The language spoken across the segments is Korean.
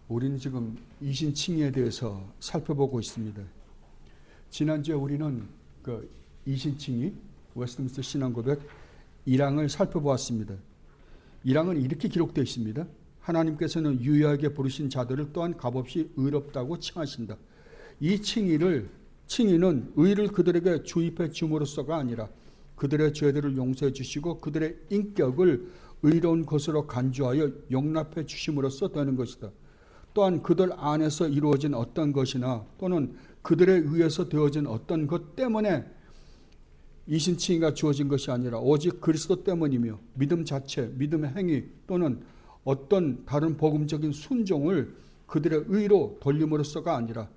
우리는 지금 이신칭의에 대해서 살펴보고 있습니다. 지난주에 우리는 그 이신칭의, 웨스트민스터 신앙고백 1항을 살펴보았습니다. 1항은 이렇게 기록되어 있습니다. 하나님께서는 유의하게 부르신 자들을 또한 값없이 의롭다고 칭하신다. 이 칭의는 의를 그들에게 주입해 줌으로써가 아니라 그들의 죄들을 용서해 주시고 그들의 인격을 의로운 것으로 간주하여 용납해 주심으로써 되는 것이다. 또한 그들 안에서 이루어진 어떤 것이나 또는 그들에 의해서 되어진 어떤 것 때문에 이신칭의가 주어진 것이 아니라 오직 그리스도 때문이며 믿음 자체, 믿음의 행위 또는 어떤 다른 복음적인 순종을 그들의 의로 돌림으로써가 아니라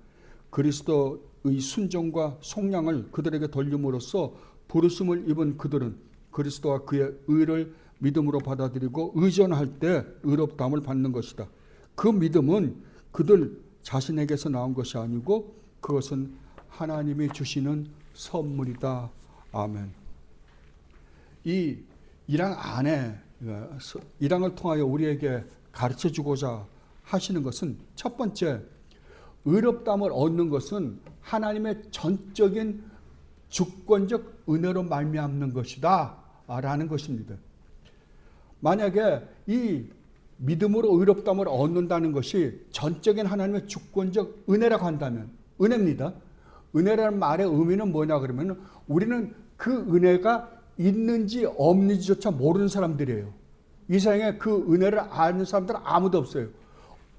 그리스도의 순종과 속량을 그들에게 돌림으로써 부르심을 입은 그들은 그리스도와 그의 의를 믿음으로 받아들이고 의존할 때 의롭다함을 받는 것이다. 그 믿음은 그들 자신에게서 나온 것이 아니고 그것은 하나님이 주시는 선물이다. 아멘. 이 1항 안에 1항을 통하여 우리에게 가르쳐주고자 하시는 것은 첫 번째, 의롭다함을 얻는 것은 하나님의 전적인 주권적 은혜로 말미암는 것이다 라는 것입니다. 만약에 이 믿음으로 의롭다함을 얻는다는 것이 전적인 하나님의 주권적 은혜라고 한다면, 은혜입니다. 은혜라는 말의 의미는 뭐냐 그러면 우리는 그 은혜가 있는지 없는지조차 모르는 사람들이에요. 이 세상에 그 은혜를 아는 사람들은 아무도 없어요.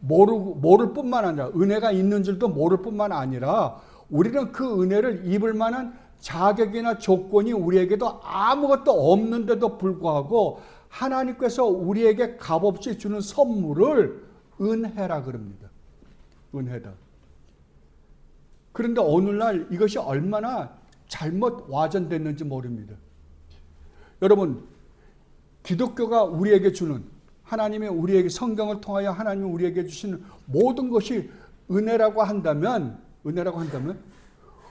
모를 뿐만 아니라 은혜가 있는 줄도 모를 뿐만 아니라 우리는 그 은혜를 입을 만한 자격이나 조건이 우리에게도 아무것도 없는데도 불구하고 하나님께서 우리에게 값없이 주는 선물을 은혜라 그럽니다. 은혜다. 그런데 오늘날 이것이 얼마나 잘못 와전됐는지 모릅니다. 여러분, 기독교가 우리에게 주는, 하나님의 우리에게 성경을 통하여 하나님이 우리에게 주시는 모든 것이 은혜라고 한다면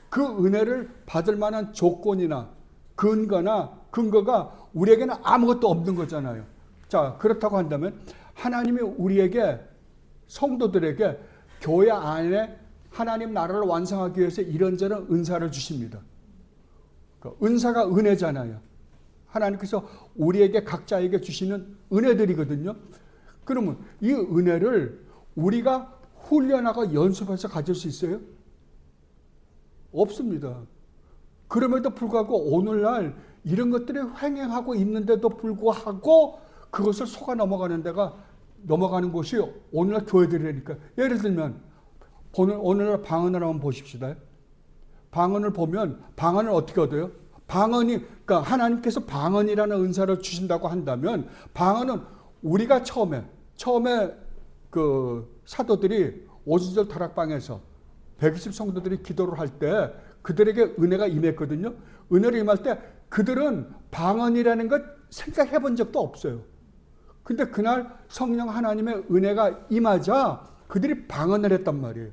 그 은혜를 받을 만한 조건이나 근거가 우리에게는 아무것도 없는 거잖아요. 자, 그렇다고 한다면 하나님이 우리에게, 성도들에게 교회 안에 하나님 나라를 완성하기 위해서 이런저런 은사를 주십니다. 은사가 은혜잖아요. 하나님께서 우리에게 각자에게 주시는 은혜들이거든요. 그러면 이 은혜를 우리가 훈련하고 연습해서 가질 수 있어요? 없습니다. 그럼에도 불구하고 오늘날 이런 것들이 횡행하고 있는데도 불구하고 그것을 속아 넘어가는 곳이 오늘날 교회들이니까. 예를 들면 오늘날 방언을 한번 보십시다. 방언을 보면 방언을 어떻게 얻어요? 그러니까 하나님께서 방언이라는 은사를 주신다고 한다면 방언은 우리가 처음에 그 사도들이 오순절 다락방에서 120 성도들이 기도를 할 때 그들에게 은혜가 임했거든요. 은혜를 임할 때 그들은 방언이라는 것 생각해 본 적도 없어요. 근데 그날 성령 하나님의 은혜가 임하자 그들이 방언을 했단 말이에요.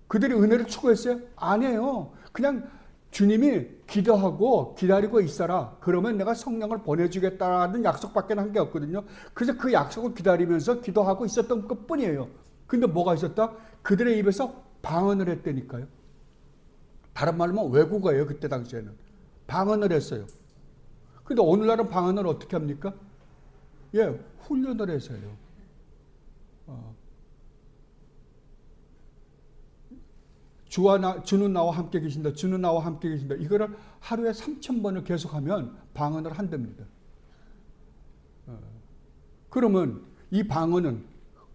그들이 은혜를 추구했어요? 아니에요. 그냥 주님이 기도하고 기다리고 있어라. 그러면 내가 성령을 보내주겠다라는 약속밖에 한 게 없거든요. 그래서 그 약속을 기다리면서 기도하고 있었던 것뿐이에요. 근데 뭐가 있었다? 그들의 입에서 방언을 했다니까요. 다른 말로 하면 외국어예요. 그때 당시에는. 방언을 했어요. 근데 오늘날은 방언을 어떻게 합니까? 훈련을 해서요. 주는 나와 함께 계신다. 주는 나와 함께 계신다. 이거를 하루에 3,000번을 계속하면 방언을 한답니다. 그러면 이 방언은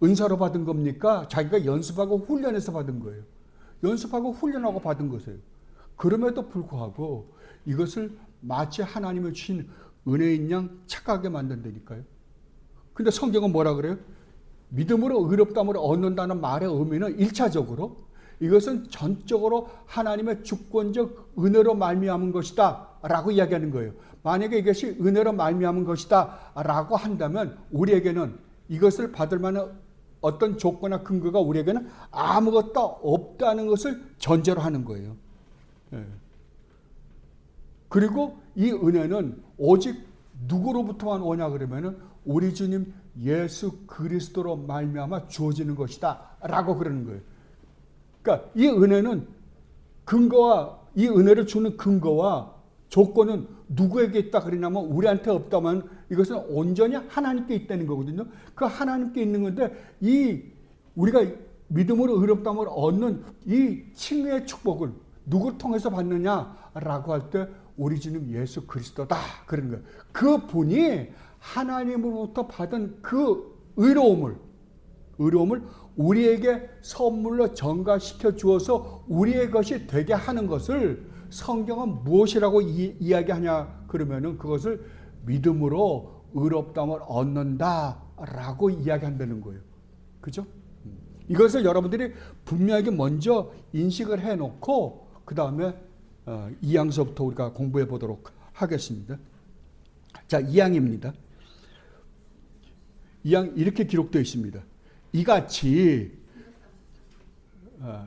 은사로 받은 겁니까? 자기가 연습하고 훈련해서 받은 거예요. 연습하고 훈련하고 받은 것이에요. 그럼에도 불구하고 이것을 마치 하나님이 주신 은혜인 양 착하게 만든다니까요. 근데 성경은 뭐라 그래요? 믿음으로 의롭다함을 얻는다는 말의 의미는 1차적으로 이것은 전적으로 하나님의 주권적 은혜로 말미암은 것이다 라고 이야기하는 거예요. 만약에 이것이 은혜로 말미암은 것이다 라고 한다면 우리에게는 이것을 받을 만한 어떤 조건이나 근거가 우리에게는 아무것도 없다는 것을 전제로 하는 거예요. 그리고 이 은혜는 오직 누구로부터만 오냐 그러면은 우리 주님 예수 그리스도로 말미암아 주어지는 것이다 라고 그러는 거예요. 그러니까 이 은혜는 이 은혜를 주는 근거와 조건은 누구에게 있다 그러냐면 우리한테 없다면 이것은 온전히 하나님께 있다는 거거든요. 그 하나님께 있는 건데 우리가 믿음으로 의롭다함을 얻는 이 칭의의 축복을 누구를 통해서 받느냐라고 할 때 우리 주님 예수 그리스도다 그런 거예요. 그 분이 하나님으로부터 받은 그 의로움을 우리에게 선물로 전가시켜 주어서 우리의 것이 되게 하는 것을 성경은 무엇이라고 이야기하냐 그러면은 그것을 믿음으로 의롭다함을 얻는다라고 이야기한다는 거예요. 그죠? 이것을 여러분들이 분명하게 먼저 인식을 해놓고 그 다음에 2항서부터 우리가 공부해 보도록 하겠습니다. 자, 2항입니다. 2항 이렇게 기록되어 있습니다. 이같이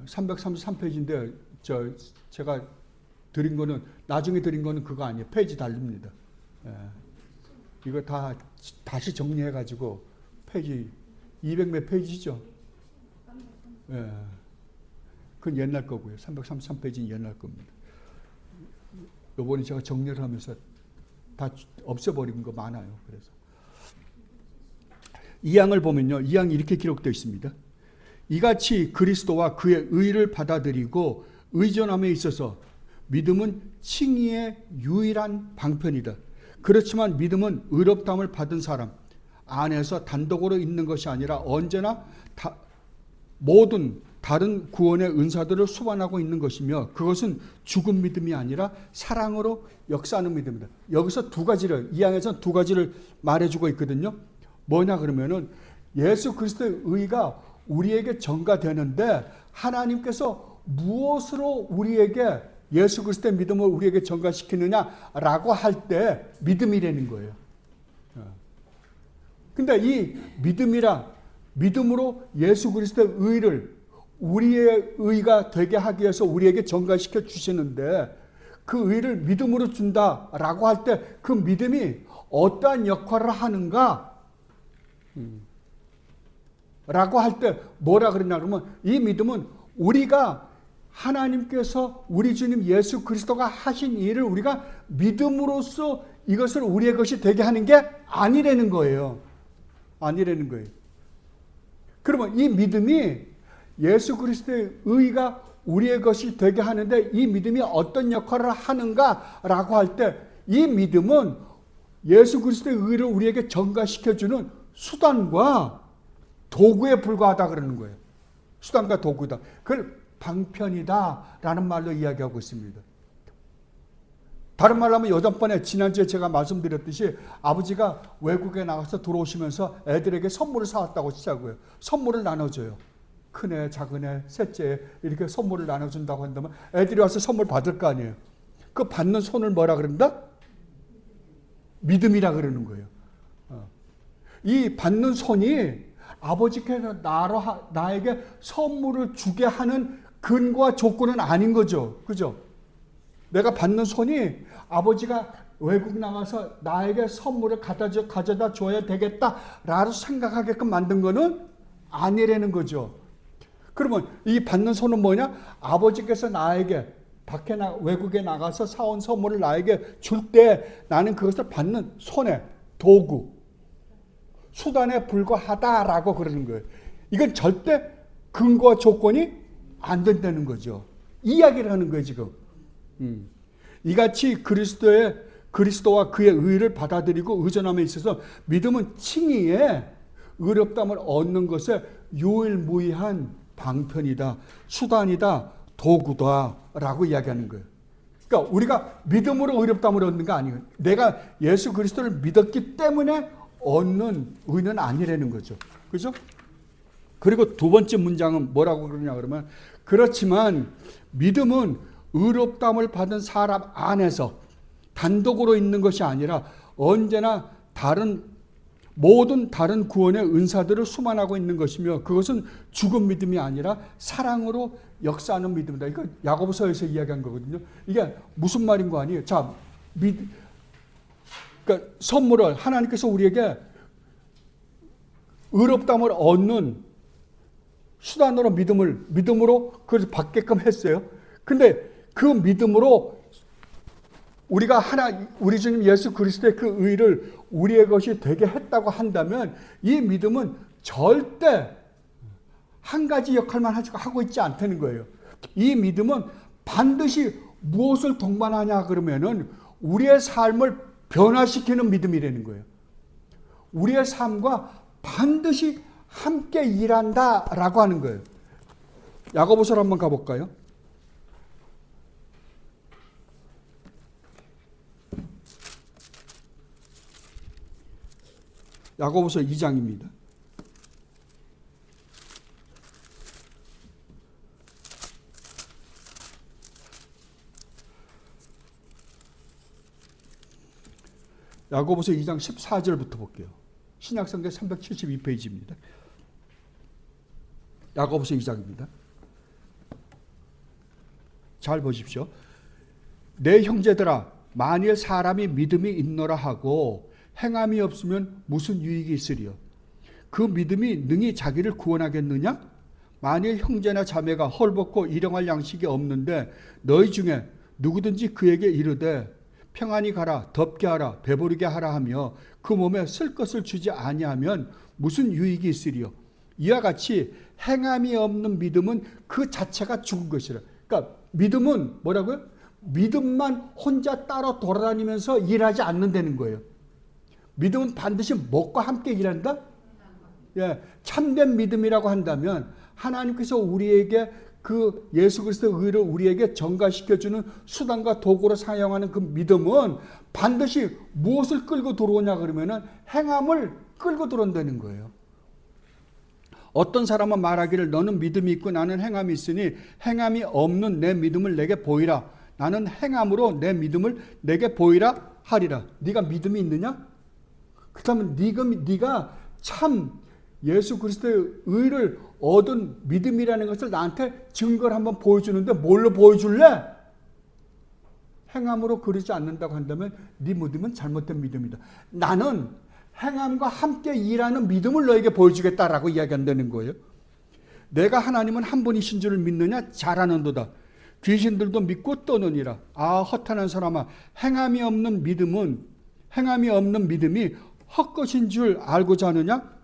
333페이지인데 제가 드린 거는 나중에 드린 거는 그거 아니에요. 페이지 다릅니다. 이거 다시 정리해 가지고 페이지 200몇 페이지죠. 그건 옛날 거고요. 333페이지는 옛날 겁니다. 요번에 제가 정리를 하면서 다 없애버린 거 많아요. 그래서 2항을 보면요. 2항이 이렇게 기록되어 있습니다. 이같이 그리스도와 그의 의를 받아들이고 의존함에 있어서 믿음은 칭의의 유일한 방편이다. 그렇지만 믿음은 의롭다함을 받은 사람 안에서 단독으로 있는 것이 아니라 언제나 모든 다른 구원의 은사들을 수반하고 있는 것이며 그것은 죽은 믿음이 아니라 사랑으로 역사하는 믿음이다. 여기서 이 항에서는 두 가지를 말해주고 있거든요. 뭐냐 그러면은 예수 그리스도의 의가 우리에게 전가되는데 하나님께서 무엇으로 우리에게 예수 그리스도의 믿음을 우리에게 전가시키느냐라고 할 때 믿음이라는 거예요. 근데 이 믿음으로 예수 그리스도의 의를 우리의 의가 되게 하기 위해서 우리에게 전가시켜 주시는데 그 의를 믿음으로 준다라고 할 때 그 믿음이 어떠한 역할을 하는가 라고 할 때 뭐라 그러냐 그러면 이 믿음은 우리가 하나님께서 우리 주님 예수 그리스도가 하신 일을 우리가 믿음으로써 이것을 우리의 것이 되게 하는 게 아니라는 거예요. 아니라는 거예요. 그러면 이 믿음이 예수 그리스도의 의가 우리의 것이 되게 하는데 이 믿음이 어떤 역할을 하는가라고 할 때 이 믿음은 예수 그리스도의 의를 우리에게 전가시켜주는 수단과 도구에 불과하다 그러는 거예요. 수단과 도구다. 그걸 방편이다라는 말로 이야기하고 있습니다. 다른 말로 하면 여전번에 지난주에 제가 말씀드렸듯이 아버지가 외국에 나가서 들어오시면서 애들에게 선물을 사왔다고 치자고요. 선물을 나눠줘요. 큰애, 작은애, 셋째 이렇게 선물을 나눠준다고 한다면 애들이 와서 선물 받을 거 아니에요. 그 받는 손을 뭐라 그런다? 믿음이라 그러는 거예요. 이 받는 손이 아버지께서 나에게 선물을 주게 하는 근거와 조건은 아닌 거죠. 그죠? 내가 받는 손이 아버지가 외국 나가서 나에게 선물을 가져다 줘야 되겠다라고 생각하게끔 만든 거는 아니라는 거죠. 그러면 이 받는 손은 뭐냐? 아버지께서 나에게 외국에 나가서 사온 선물을 나에게 줄 때 나는 그것을 받는 손에 도구, 수단에 불과하다라고 그러는 거예요. 이건 절대 근거와 조건이 안 된다는 거죠. 이야기를 하는 거예요, 지금. 이같이 그리스도와 그의 의를 받아들이고 의존함에 있어서 믿음은 칭의에 의롭다함을 얻는 것에 유일무이한 방편이다, 수단이다, 도구다라고 이야기하는 거예요. 그러니까 우리가 믿음으로 의롭다함을 얻는 거 아니에요. 내가 예수 그리스도를 믿었기 때문에 얻는 의는 아니라는 거죠. 그죠? 그리고 두 번째 문장은 뭐라고 그러냐 그러면 그렇지만 믿음은 의롭다함을 받은 사람 안에서 단독으로 있는 것이 아니라 언제나 모든 다른 구원의 은사들을 수반하고 있는 것이며 그것은 죽은 믿음이 아니라 사랑으로 역사하는 믿음이다. 이거 야고보서에서 이야기한 거거든요. 이게 무슨 말인 거 아니에요? 자, 그러니까 선물을 하나님께서 우리에게 의롭다함을 얻는 수단으로 믿음으로 그걸 받게끔 했어요. 근데 그 믿음으로 우리 주님 예수 그리스도의 그 의를 우리의 것이 되게 했다고 한다면 이 믿음은 절대 한 가지 역할만 하고 있지 않다는 거예요. 이 믿음은 반드시 무엇을 동반하냐 그러면은 우리의 삶을 변화시키는 믿음이라는 거예요. 우리의 삶과 반드시 함께 일한다라고 하는 거예요. 야고보서로 한번 가볼까요? 야고보서 2장입니다. 야고보서 2장 14절부터 볼게요. 신약성경 372페이지입니다. 야고보서 2장입니다. 잘 보십시오. 내 형제들아, 만일 사람이 믿음이 있노라 하고 행함이 없으면 무슨 유익이 있으리요? 그 믿음이 능히 자기를 구원하겠느냐? 만일 형제나 자매가 헐벗고 일용할 양식이 없는데 너희 중에 누구든지 그에게 이르되 평안히 가라, 덥게 하라, 배부르게 하라 하며 그 몸에 쓸 것을 주지 아니하면 무슨 유익이 있으리요? 이와 같이 행함이 없는 믿음은 그 자체가 죽은 것이라. 그러니까 믿음은 뭐라고요? 믿음만 혼자 따로 돌아다니면서 일하지 않는다는 거예요. 믿음은 반드시 무엇과 함께 일한다? 예, 참된 믿음이라고 한다면 하나님께서 우리에게 그 예수 그리스도의 의를 우리에게 전가시켜주는 수단과 도구로 사용하는 그 믿음은 반드시 무엇을 끌고 들어오냐 그러면은 행함을 끌고 들어온다는 거예요. 어떤 사람은 말하기를 너는 믿음이 있고 나는 행함이 있으니 행함이 없는 내 믿음을 내게 보이라. 나는 행함으로 내 믿음을 내게 보이라 하리라. 네가 믿음이 있느냐? 그렇다면 네가 참 예수 그리스도의 의를 얻은 믿음이라는 것을 나한테 증거를 한번 보여주는데 뭘로 보여줄래? 행함으로 그러지 않는다고 한다면 네 믿음은 잘못된 믿음이다. 나는 행함과 함께 일하는 믿음을 너에게 보여주겠다라고 이야기한다는 거예요. 내가 하나님은 한 분이신 줄을 믿느냐? 잘하는도다. 귀신들도 믿고 떠느니라. 아, 허탄한 사람아, 행함이 없는 믿음이 헛것인 줄 알고자 하느냐?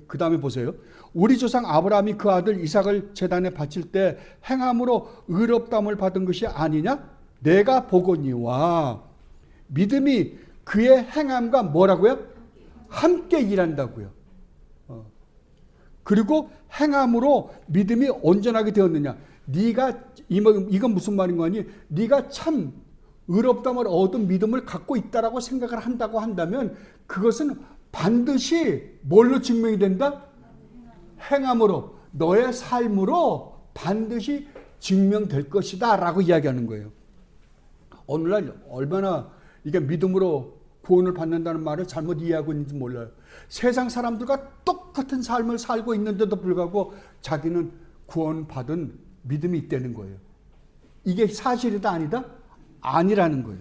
그 다음에 보세요. 우리 조상 아브라함이 그 아들 이삭을 제단에 바칠 때 행함으로 의롭다함을 받은 것이 아니냐? 내가 보거니와 믿음이 그의 행함과 뭐라고요? 함께 일한다고요. 그리고 행함으로 믿음이 온전하게 되었느냐? 이건 무슨 말인 거니? 네가 참 의롭다함을 얻은 믿음을 갖고 있다라고 생각을 한다고 한다면 그것은 반드시 뭘로 증명이 된다? 행함으로, 너의 삶으로 반드시 증명될 것이다 라고 이야기하는 거예요. 오늘날 얼마나 이게 믿음으로 구원을 받는다는 말을 잘못 이해하고 있는지 몰라요. 세상 사람들과 똑같은 삶을 살고 있는데도 불구하고 자기는 구원받은 믿음이 있다는 거예요. 이게 사실이다 아니다? 아니라는 거예요.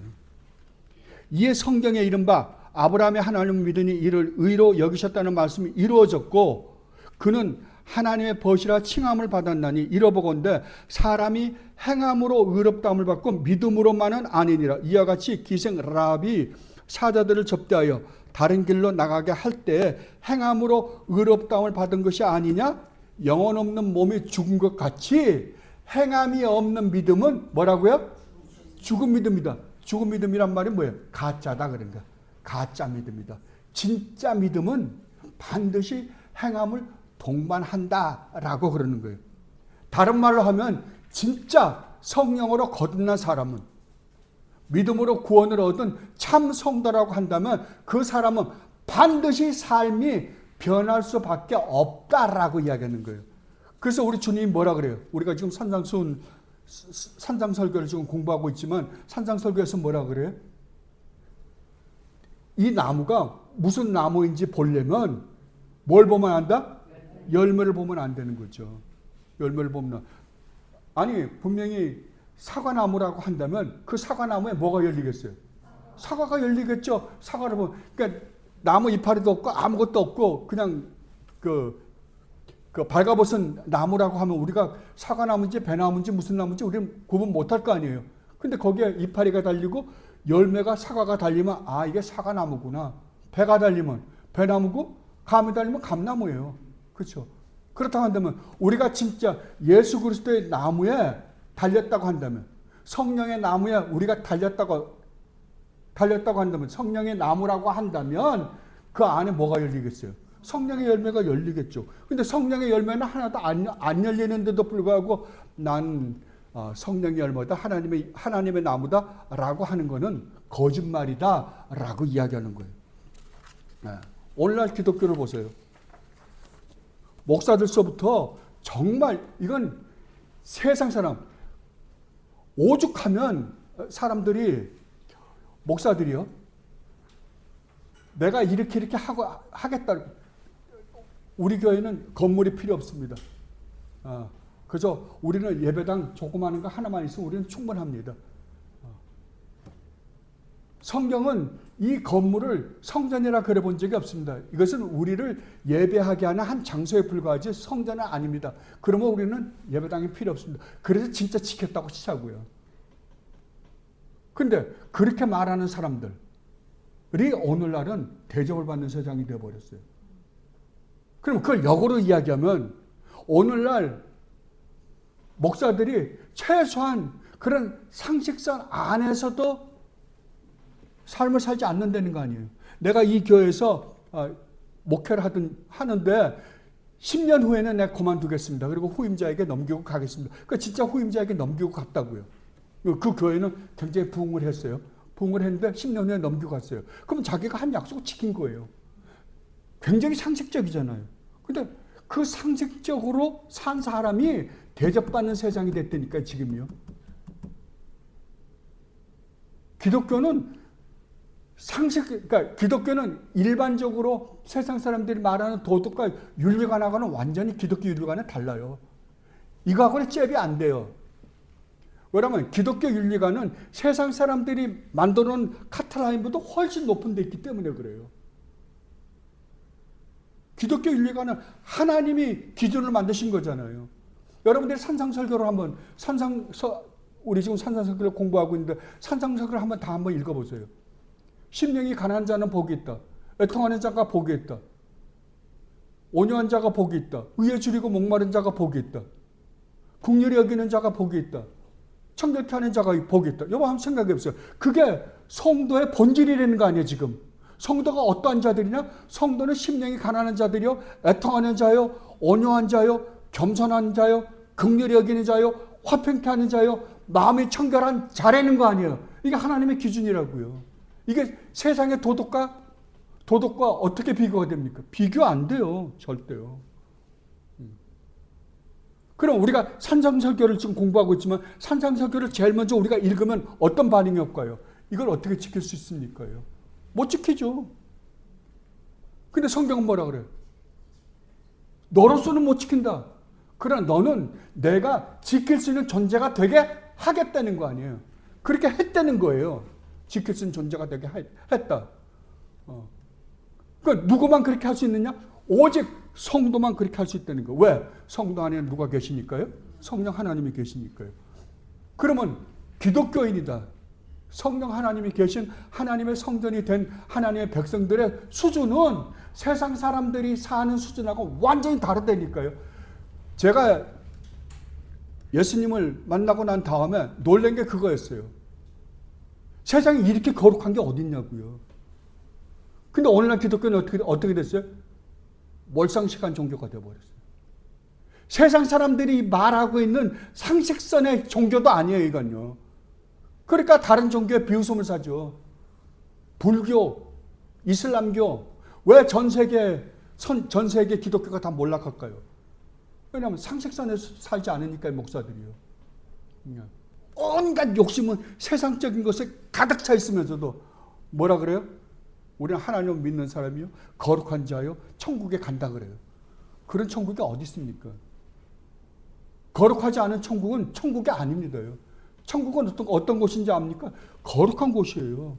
이에 성경에 이른바 아브라함이 하나님을 믿으니 이를 의로 여기셨다는 말씀이 이루어졌고 그는 하나님의 벗이라 칭함을 받았나니 이러보건대 사람이 행함으로 의롭다함을 받고 믿음으로만은 아니니라. 이와 같이 기생 라합이 사자들을 접대하여 다른 길로 나가게 할 때 행함으로 의롭다함을 받은 것이 아니냐? 영혼 없는 몸이 죽은 것 같이 행함이 없는 믿음은 뭐라고요? 죽은 믿음이다. 죽은 믿음이란 말이 뭐예요? 가짜다 그런가? 가짜 믿음이다. 진짜 믿음은 반드시 행함을 동반한다라고 그러는 거예요. 다른 말로 하면 진짜 성령으로 거듭난 사람은 믿음으로 구원을 얻은 참 성도라고 한다면 그 사람은 반드시 삶이 변할 수밖에 없다라고 이야기하는 거예요. 그래서 우리 주님이 뭐라 그래요? 우리가 지금 산상설교를 지금 공부하고 있지만 산상설교에서 뭐라 그래요? 이 나무가 무슨 나무인지 보려면 뭘 보면 안다? 열매를 보면 안 되는 거죠. 열매를 보면 아니 분명히 사과나무라고 한다면 그 사과나무에 뭐가 열리겠어요? 사과가 열리겠죠. 사과를 보면 그러니까 나무 이파리도 없고 아무것도 없고 그냥 그 발가벗은 나무라고 하면 우리가 사과나무인지 배나무인지 무슨 나무인지 우리는 구분 못할 거 아니에요. 근데 거기에 이파리가 달리고 열매가 사과가 달리면 아 이게 사과나무구나. 배가 달리면 배나무고 감이 달리면 감나무예요. 그렇죠? 그렇다고 한다면 우리가 진짜 예수 그리스도의 나무에 달렸다고 한다면 성령의 나무에 우리가 달렸다고 한다면 성령의 나무라고 한다면 그 안에 뭐가 열리겠어요? 성령의 열매가 열리겠죠. 근데 성령의 열매는 하나도 안 열리는데도 불구하고 난 성령의 열매다 하나님의 나무다라고 하는 것은 거짓말이다라고 이야기하는 거예요. 네. 오늘날 기독교를 보세요. 목사들서부터 정말 이건 세상 사람 오죽하면 사람들이 목사들이요. 내가 이렇게 하겠다. 우리 교회는 건물이 필요 없습니다. 그저 우리는 예배당 조그마한 거 하나만 있으면 우리는 충분합니다. 성경은 이 건물을 성전이라 그래 본 적이 없습니다. 이것은 우리를 예배하게 하는 한 장소에 불과하지 성전은 아닙니다. 그러면 우리는 예배당이 필요 없습니다. 그래서 진짜 지켰다고 치자고요. 근데 그렇게 말하는 사람들이 오늘날은 대접을 받는 세상이 되어버렸어요. 그럼 그걸 역으로 이야기하면 오늘날 목사들이 최소한 그런 상식선 안에서도 삶을 살지 않는다는 거 아니에요. 내가 이 교회에서 목회를 하는데 10년 후에는 내가 그만두겠습니다. 그리고 후임자에게 넘기고 가겠습니다. 그러니까 진짜 후임자에게 넘기고 갔다고요. 그 교회는 굉장히 부흥을 했어요. 부흥을 했는데 10년 후에 넘기고 갔어요. 그럼 자기가 한 약속을 지킨 거예요. 굉장히 상식적이잖아요. 근데 그 상식적으로 산 사람이 대접받는 세상이 됐다니까요, 지금요. 기독교는 그러니까 기독교는 일반적으로 세상 사람들이 말하는 도덕과 윤리관하고는 완전히 기독교 윤리관은 달라요. 이거하고는 잽이 안 돼요. 왜냐하면 기독교 윤리관은 세상 사람들이 만들어 놓은 카트라인보다 훨씬 높은 데 있기 때문에 그래요. 기독교 윤리관은 하나님이 기준을 만드신 거잖아요. 여러분들이 산상설교를 한번 우리 지금 산상설교를 공부하고 있는데 산상설교를 한번 읽어보세요. 심령이 가난한 자는 복이 있다. 애통하는 자가 복이 있다. 온유한 자가 복이 있다. 의에 줄이고 목마른 자가 복이 있다. 긍휼히 여기는 자가 복이 있다. 청결케 하는 자가 복이 있다. 여러분 한번 생각해 보세요. 그게 성도의 본질이라는 거 아니에요 지금. 성도가 어떠한 자들이냐? 성도는 심령이 가난한 자들이요, 애통하는 자요, 온유한 자요, 겸손한 자요, 긍휼히 여기는 자요, 화평케 하는 자요, 마음이 청결한 자라는 거 아니에요. 이게 하나님의 기준이라고요. 이게 세상의 도덕과 어떻게 비교가 됩니까? 비교 안 돼요. 절대요. 그럼 우리가 산상설교를 지금 공부하고 있지만 산상설교를 제일 먼저 우리가 읽으면 어떤 반응이 올까요? 이걸 어떻게 지킬 수 있습니까? 못 지키죠. 근데 성경은 뭐라 그래요? 너로서는 못 지킨다. 그러나 너는 내가 지킬 수 있는 존재가 되게 하겠다는 거 아니에요. 그렇게 했다는 거예요. 지킬 수 있는 존재가 되게 했다. 그러니까 누구만 그렇게 할 수 있느냐? 오직 성도만 그렇게 할 수 있다는 거. 왜? 성도 안에 누가 계시니까요? 성령 하나님이 계시니까요. 그러면 기독교인이다. 성령 하나님이 계신 하나님의 성전이 된 하나님의 백성들의 수준은 세상 사람들이 사는 수준하고 완전히 다르다니까요. 제가 예수님을 만나고 난 다음에 놀란 게 그거였어요. 세상에 이렇게 거룩한 게 어딨냐고요. 근데 오늘날 기독교는 어떻게 됐어요? 몰상식한 종교가 되어버렸어요. 세상 사람들이 말하고 있는 상식선의 종교도 아니에요, 이건요. 그러니까 다른 종교에 비웃음을 사죠. 불교, 이슬람교, 왜 전 세계 기독교가 다 몰락할까요? 왜냐하면 상식선에서 살지 않으니까요, 목사들이요. 온갖 욕심은 세상적인 것에 가득 차 있으면서도 뭐라 그래요? 우리는 하나님을 믿는 사람이요, 거룩한 자요, 천국에 간다 그래요. 그런 천국이 어디 있습니까? 거룩하지 않은 천국은 천국이 아닙니다요. 천국은 어떤 곳인지 압니까? 거룩한 곳이에요.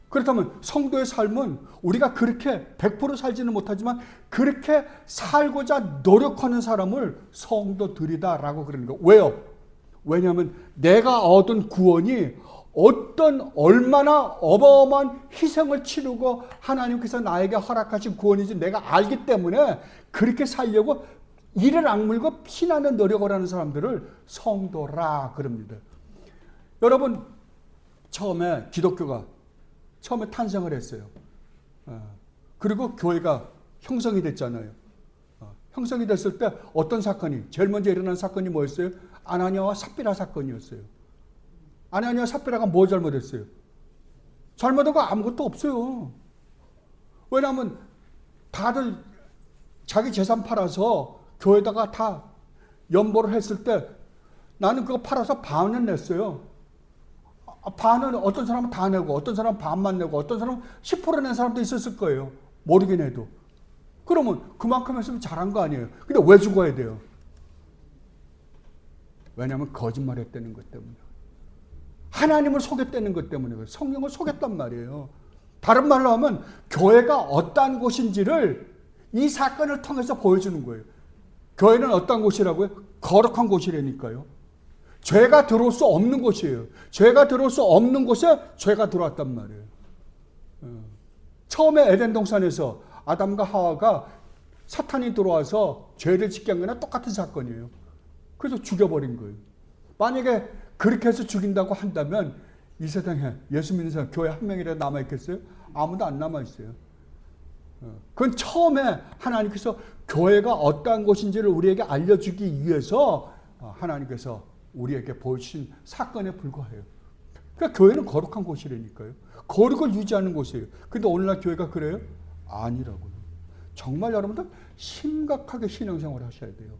그렇다면 성도의 삶은 우리가 그렇게 100% 살지는 못하지만 그렇게 살고자 노력하는 사람을 성도들이다라고 그러는 거예요. 왜요? 왜냐하면 내가 얻은 구원이 얼마나 어마어마한 희생을 치르고 하나님께서 나에게 허락하신 구원인지 내가 알기 때문에 그렇게 살려고 이를 악물고 피나는 노력을 하는 사람들을 성도라 그럽니다. 여러분, 처음에 기독교가 처음에 탄생을 했어요. 그리고 교회가 형성이 됐잖아요. 형성이 됐을 때 어떤 사건이 제일 먼저 일어난 사건이 뭐였어요? 아나니아와 삽비라 사건이었어요. 아나니아와 삽비라가 뭐 잘못했어요? 잘못한 거 아무것도 없어요. 왜냐하면 다들 자기 재산 팔아서 교회다가 다 연보를 했을 때 나는 그거 팔아서 반은 냈어요. 반은 어떤 사람은 다 내고 어떤 사람은 반만 내고 어떤 사람은 10% 낸 사람도 있었을 거예요. 모르긴 해도. 그러면 그만큼 했으면 잘한 거 아니에요. 근데 왜 죽어야 돼요? 왜냐하면 거짓말했다는 것 때문에. 하나님을 속였다는 것 때문에. 성령을 속였단 말이에요. 다른 말로 하면 교회가 어떠한 곳인지를 이 사건을 통해서 보여주는 거예요. 교회는 어떠한 곳이라고요? 거룩한 곳이라니까요. 죄가 들어올 수 없는 곳이에요. 죄가 들어올 수 없는 곳에 죄가 들어왔단 말이에요. 처음에 에덴 동산에서 아담과 하와가 사탄이 들어와서 죄를 짓게 한 거나 똑같은 사건이에요. 그래서 죽여버린 거예요. 만약에 그렇게 해서 죽인다고 한다면 이 세상에 예수 믿는 사람 교회 한 명이라도 남아있겠어요? 아무도 안 남아있어요. 그건 처음에 하나님께서 교회가 어떠한 곳인지를 우리에게 알려주기 위해서 하나님께서 우리에게 보여주신 사건에 불과해요. 그러니까 교회는 거룩한 곳이라니까요. 거룩을 유지하는 곳이에요. 근데 오늘날 교회가 그래요? 아니라고요. 정말 여러분들 심각하게 신앙생활을 하셔야 돼요.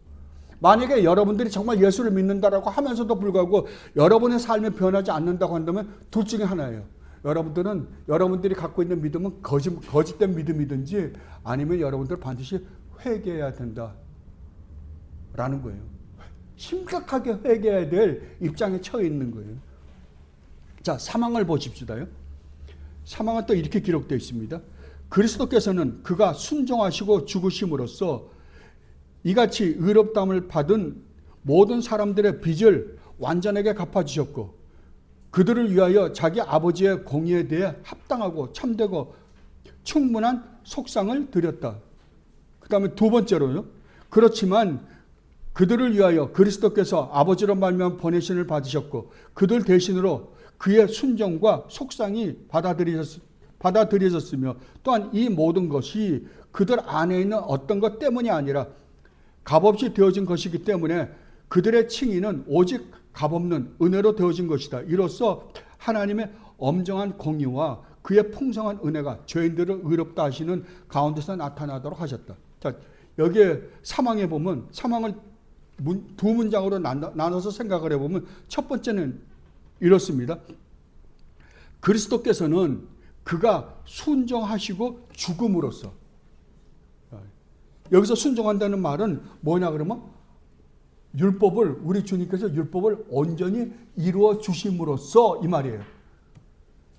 만약에 여러분들이 정말 예수를 믿는다라고 하면서도 불구하고 여러분의 삶이 변하지 않는다고 한다면 둘 중에 하나예요. 여러분들이 갖고 있는 믿음은 거짓된 믿음이든지 아니면 여러분들 반드시 회개해야 된다라는 거예요. 심각하게 회개해야 될 입장에 처해 있는 거예요. 자, 사망을 보십시다요. 사망은 또 이렇게 기록되어 있습니다. 그리스도께서는 그가 순종하시고 죽으심으로써 이같이 의롭다함을 받은 모든 사람들의 빚을 완전하게 갚아주셨고 그들을 위하여 자기 아버지의 공의에 대해 합당하고 참되고 충분한 속상을 드렸다. 그 다음에 두 번째로요. 그렇지만 그들을 위하여 그리스도께서 아버지로 말미암아 보내심을 받으셨고 그들 대신으로 그의 순종과 속상이 받아들여졌으며 또한 이 모든 것이 그들 안에 있는 어떤 것 때문이 아니라 값없이 되어진 것이기 때문에 그들의 칭의는 오직 값없는 은혜로 되어진 것이다. 이로써 하나님의 엄정한 공의와 그의 풍성한 은혜가 죄인들을 의롭다 하시는 가운데서 나타나도록 하셨다. 자, 여기에 사망에 보면 사망을 두 문장으로 나눠서 생각을 해보면 첫 번째는 이렇습니다. 그리스도께서는 그가 순종하시고 죽음으로써, 여기서 순종한다는 말은 뭐냐 그러면 우리 주님께서 율법을 온전히 이루어 주심으로써 이 말이에요.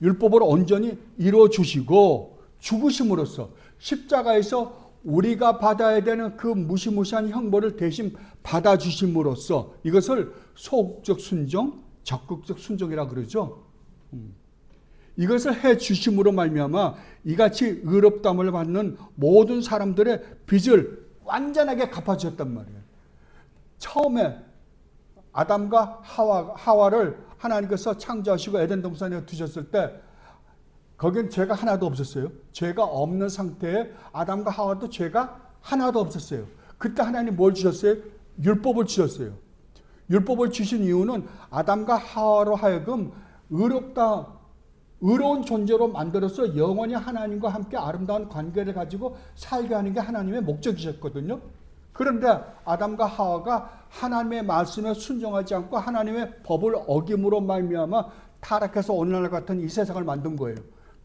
율법을 온전히 이루어 주시고 죽으심으로써 십자가에서 우리가 받아야 되는 그 무시무시한 형벌을 대신 받아주심으로써 이것을 소극적 순종, 적극적 순종이라 그러죠. 이것을 해 주심으로 말미암아 이같이 의롭다함을 받는 모든 사람들의 빚을 완전하게 갚아주셨단 말이에요. 처음에 아담과 하와를 하나님께서 창조하시고 에덴 동산에 두셨을 때 거긴 죄가 하나도 없었어요. 죄가 없는 상태에 아담과 하와도 죄가 하나도 없었어요. 그때 하나님 뭘 주셨어요? 율법을 주셨어요. 율법을 주신 이유는 아담과 하와로 하여금 의로운 존재로 만들어서 영원히 하나님과 함께 아름다운 관계를 가지고 살게 하는 게 하나님의 목적이셨거든요. 그런데 아담과 하와가 하나님의 말씀에 순종하지 않고 하나님의 법을 어김으로 말미암아 타락해서 오늘날 같은 이 세상을 만든 거예요.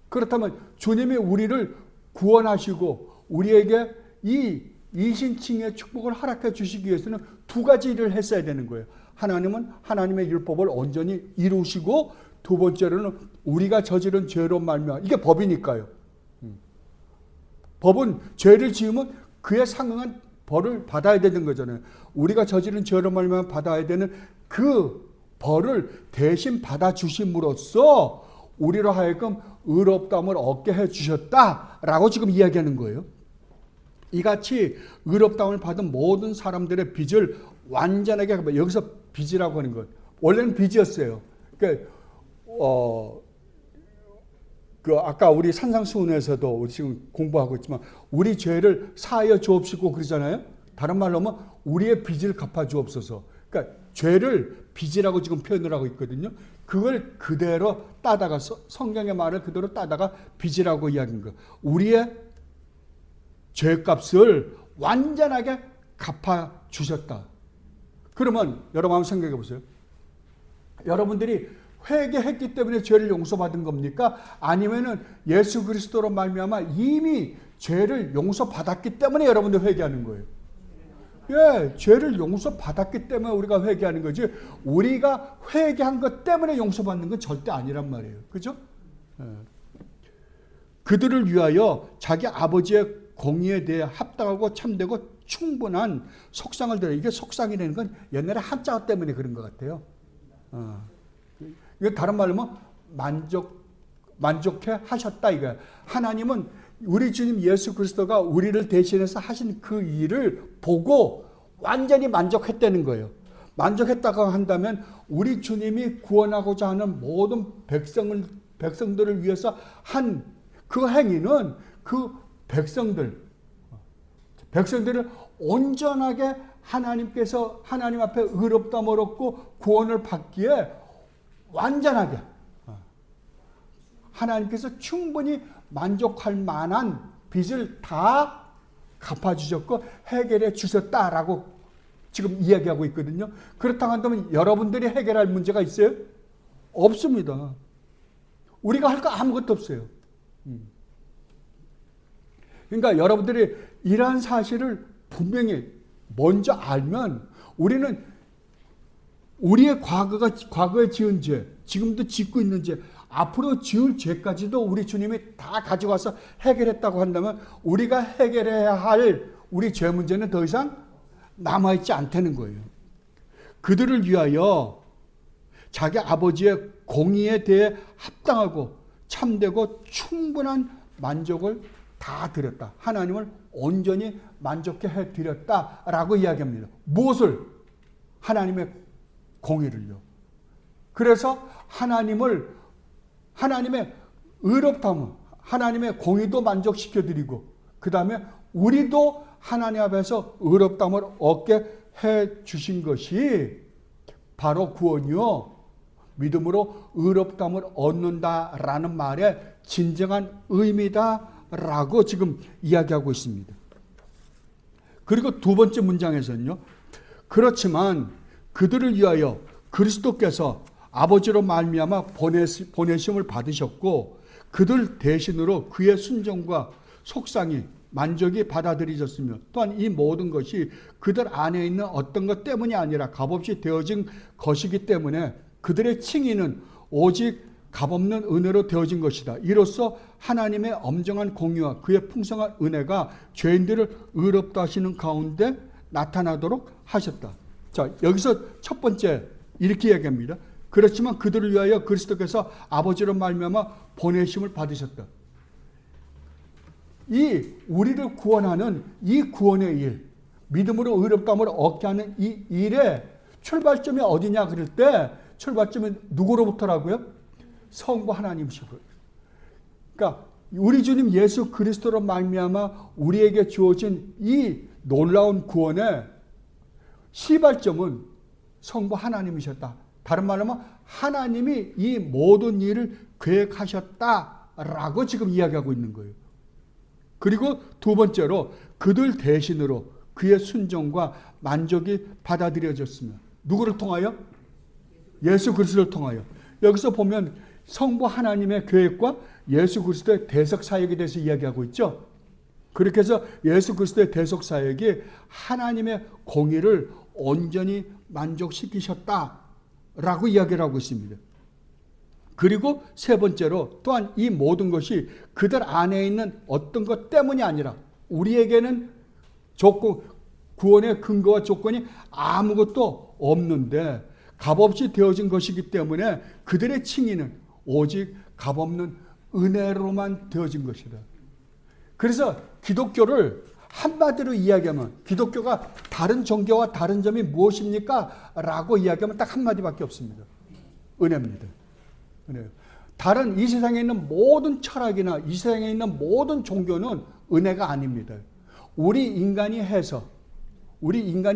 그렇다면 주님이 우리를 구원하시고 우리에게 이 이신칭의 축복을 허락해 주시기 위해서는 두 가지 일을 했어야 되는 거예요. 하나님은 하나님의 율법을 온전히 이루시고 두 번째로는 우리가 저지른 죄로 말미암아, 이게 법이니까요. 법은 죄를 지으면 그에 상응한 벌을 받아야 되는 거잖아요. 우리가 저지른 죄로 말미암아 받아야 되는 그 벌을 대신 받아주심으로써 우리로 하여금 의롭다함을 얻게 해주셨다라고 지금 이야기하는 거예요. 이같이 의롭다함을 받은 모든 사람들의 빚을 완전하게, 여기서 빚이라고 하는 것, 원래는 빚이었어요. 그러니까 아까 우리 산상수훈에서도 우리 지금 공부하고 있지만 우리 죄를 사하여 주옵시고 그러잖아요. 다른 말로 하면 우리의 빚을 갚아 주옵소서. 그러니까 죄를 빚이라고 지금 표현을 하고 있거든요. 그걸 그대로 따다가, 성경의 말을 그대로 따다가 빚이라고 이야기한 거예요. 우리의 죄값을 완전하게 갚아 주셨다. 그러면 여러분 한번 생각해 보세요. 여러분들이 회개했기 때문에 죄를 용서받은 겁니까? 아니면은 예수 그리스도로 말미암아 이미 죄를 용서받았기 때문에 여러분들 회개하는 거예요? 예, 죄를 용서받았기 때문에 우리가 회개하는 거지, 우리가 회개한 것 때문에 용서받는 건 절대 아니란 말이에요. 그죠? 예. 그들을 위하여 자기 아버지의 공의에 대해 합당하고 참되고 충분한 속상을 들어. 이게 속상이라는 건 옛날에 한자 때문에 그런 것 같아요. 이거 다른 말로 하면 만족해 하셨다 이거야. 하나님은 우리 주님 예수 그리스도가 우리를 대신해서 하신 그 일을 보고 완전히 만족했다는 거예요. 만족했다고 한다면 우리 주님이 구원하고자 하는 모든 백성들을 위해서 한 그 행위는 그 백성들을 온전하게 하나님 앞에 의롭다함을 얻고 구원을 받기에 완전하게 하나님께서 충분히 만족할 만한 빚을 다 갚아주셨고 해결해 주셨다라고 지금 이야기하고 있거든요. 그렇다고 한다면 여러분들이 해결할 문제가 있어요? 없습니다. 우리가 할 거 아무것도 없어요. 그러니까 여러분들이 이러한 사실을 분명히 먼저 알면 우리는 우리의 과거에 지은 죄, 지금도 짓고 있는 죄, 앞으로 지을 죄까지도 우리 주님이 다 가져와서 해결했다고 한다면 우리가 해결해야 할 우리 죄 문제는 더 이상 남아있지 않다는 거예요. 그들을 위하여 자기 아버지의 공의에 대해 합당하고 참되고 충분한 만족을 다 드렸다. 하나님을 온전히 만족해 해드렸다라고 이야기합니다. 무엇을? 하나님의 공의를요. 그래서 하나님의 의롭다함을, 하나님의 공의도 만족시켜드리고 그 다음에 우리도 하나님 앞에서 의롭다함을 얻게 해주신 것이 바로 구원이요, 믿음으로 의롭다함을 얻는다라는 말의 진정한 의미다라고 지금 이야기하고 있습니다. 그리고 두 번째 문장에서는요, 그렇지만 그들을 위하여 그리스도께서 아버지로 말미암아 보내심을 받으셨고 그들 대신으로 그의 순종과 속상이 만족이 받아들여졌으며 또한 이 모든 것이 그들 안에 있는 어떤 것 때문이 아니라 값없이 되어진 것이기 때문에 그들의 칭의는 오직 값없는 은혜로 되어진 것이다. 이로써 하나님의 엄정한 공의와 그의 풍성한 은혜가 죄인들을 의롭다 하시는 가운데 나타나도록 하셨다. 자, 여기서 첫 번째 이렇게 이야기합니다. 그렇지만 그들을 위하여 그리스도께서 아버지로 말미암아 보내심을 받으셨다. 이 우리를 구원하는 이 구원의 일, 믿음으로 의롭다함을 얻게 하는 이 일의 출발점이 어디냐 그럴 때 출발점이 누구로부터라고요? 성부 하나님이시고. 그러니까 우리 주님 예수 그리스도로 말미암아 우리에게 주어진 이 놀라운 구원의 시발점은 성부 하나님이셨다. 다른 말로 하면 하나님이 이 모든 일을 계획하셨다라고 지금 이야기하고 있는 거예요. 그리고 두 번째로 그들 대신으로 그의 순종과 만족이 받아들여졌으며 누구를 통하여? 예수 그리스도를 통하여. 여기서 보면 성부 하나님의 계획과 예수 그리스도의 대속 사역에 대해서 이야기하고 있죠. 그렇게 해서 예수 그리스도의 대속 사역이 하나님의 공의를 온전히 만족시키셨다라고 이야기를 하고 있습니다. 그리고 세 번째로 또한 이 모든 것이 그들 안에 있는 어떤 것 때문이 아니라 우리에게는 구원의 근거와 조건이 아무것도 없는데 값없이 되어진 것이기 때문에 그들의 칭의는 오직 값없는 은혜로만 되어진 것이다. 그래서 기독교를 한마디로 이야기하면 기독교가 다른 종교와 다른 점이 무엇입니까? 라고 이야기하면 딱 한마디밖에 없습니다. 은혜입니다. 은혜. 다른 이 세상에 있는 모든 철학이나 이 세상에 있는 모든 종교는 은혜가 아닙니다. 우리 인간이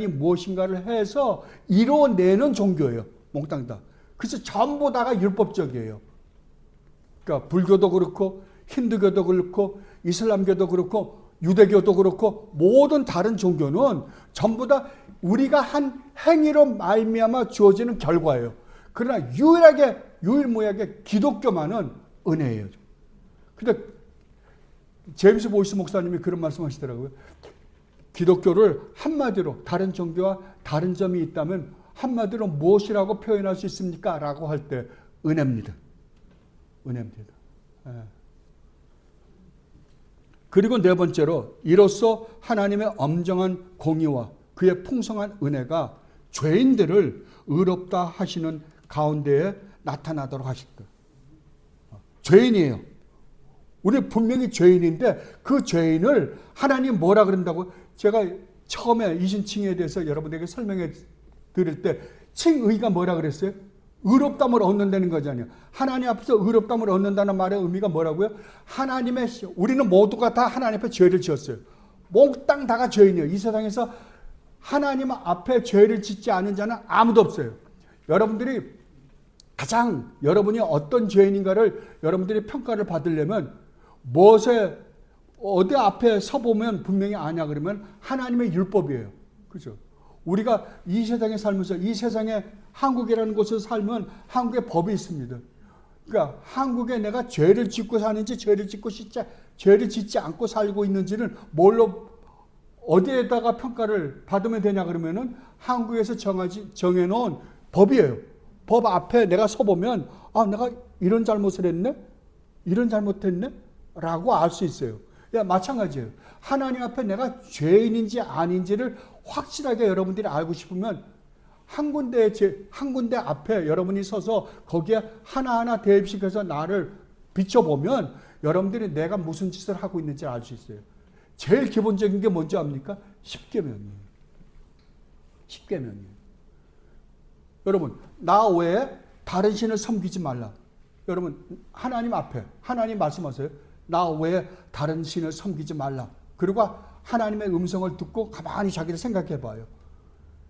무엇인가를 해서 이루어내는 종교예요. 몽땅 다. 그래서 전부 다가 율법적이에요. 그러니까 불교도 그렇고 힌두교도 그렇고 이슬람교도 그렇고 유대교도 그렇고 모든 다른 종교는 전부 다 우리가 한 행위로 말미암아 주어지는 결과예요. 그러나 유일무이하게 기독교만은 은혜예요. 근데 제임스 보이스 목사님이 그런 말씀하시더라고요. 기독교를 한마디로 다른 종교와 다른 점이 있다면 한마디로 무엇이라고 표현할 수 있습니까? 라고 할 때 은혜입니다. 은혜입니다. 예. 그리고 네 번째로 이로써 하나님의 엄정한 공의와 그의 풍성한 은혜가 죄인들을 의롭다 하시는 가운데에 나타나도록 하셨다. 죄인이에요. 우리 분명히 죄인인데 그 죄인을 하나님 뭐라 그런다고? 제가 처음에 이신칭의에 대해서 여러분에게 설명해 드릴 때 칭의가 뭐라 그랬어요? 의롭다함을 얻는다는 거잖아요. 하나님 앞에서 의롭다함을 얻는다는 말의 의미가 뭐라고요? 우리는 모두가 다 하나님 앞에 죄를 지었어요. 몽땅 다가 죄인이에요. 이 세상에서 하나님 앞에 죄를 짓지 않은 자는 아무도 없어요. 여러분이 어떤 죄인인가를 여러분들이 평가를 받으려면 어디 앞에 서보면 분명히 아냐 그러면 하나님의 율법이에요. 그죠? 우리가 이 세상에 살면서 이 세상에 한국이라는 곳에서 살면 한국의 법이 있습니다. 그러니까 한국에 내가 죄를 짓고 사는지 죄를 짓지 않고 살고 있는지는 어디에다가 평가를 받으면 되냐 그러면은 한국에서 정해놓은 법이에요. 법 앞에 내가 서보면 내가 이런 잘못을 했네? 이런 잘못했네? 라고 알 수 있어요. 마찬가지예요. 하나님 앞에 내가 죄인인지 아닌지를 확실하게 여러분들이 알고 싶으면 한 군데 앞에 여러분이 서서 거기에 하나하나 대입시켜서 나를 비춰보면 여러분들이 내가 무슨 짓을 하고 있는지 알 수 있어요. 제일 기본적인 게 뭔지 압니까? 십계명이에요. 십계명이에요. 여러분, 나 외에 다른 신을 섬기지 말라. 여러분, 하나님 앞에 하나님 말씀하세요. 나 외에 다른 신을 섬기지 말라. 그리고 하나님의 음성을 듣고 가만히 자기를 생각해 봐요.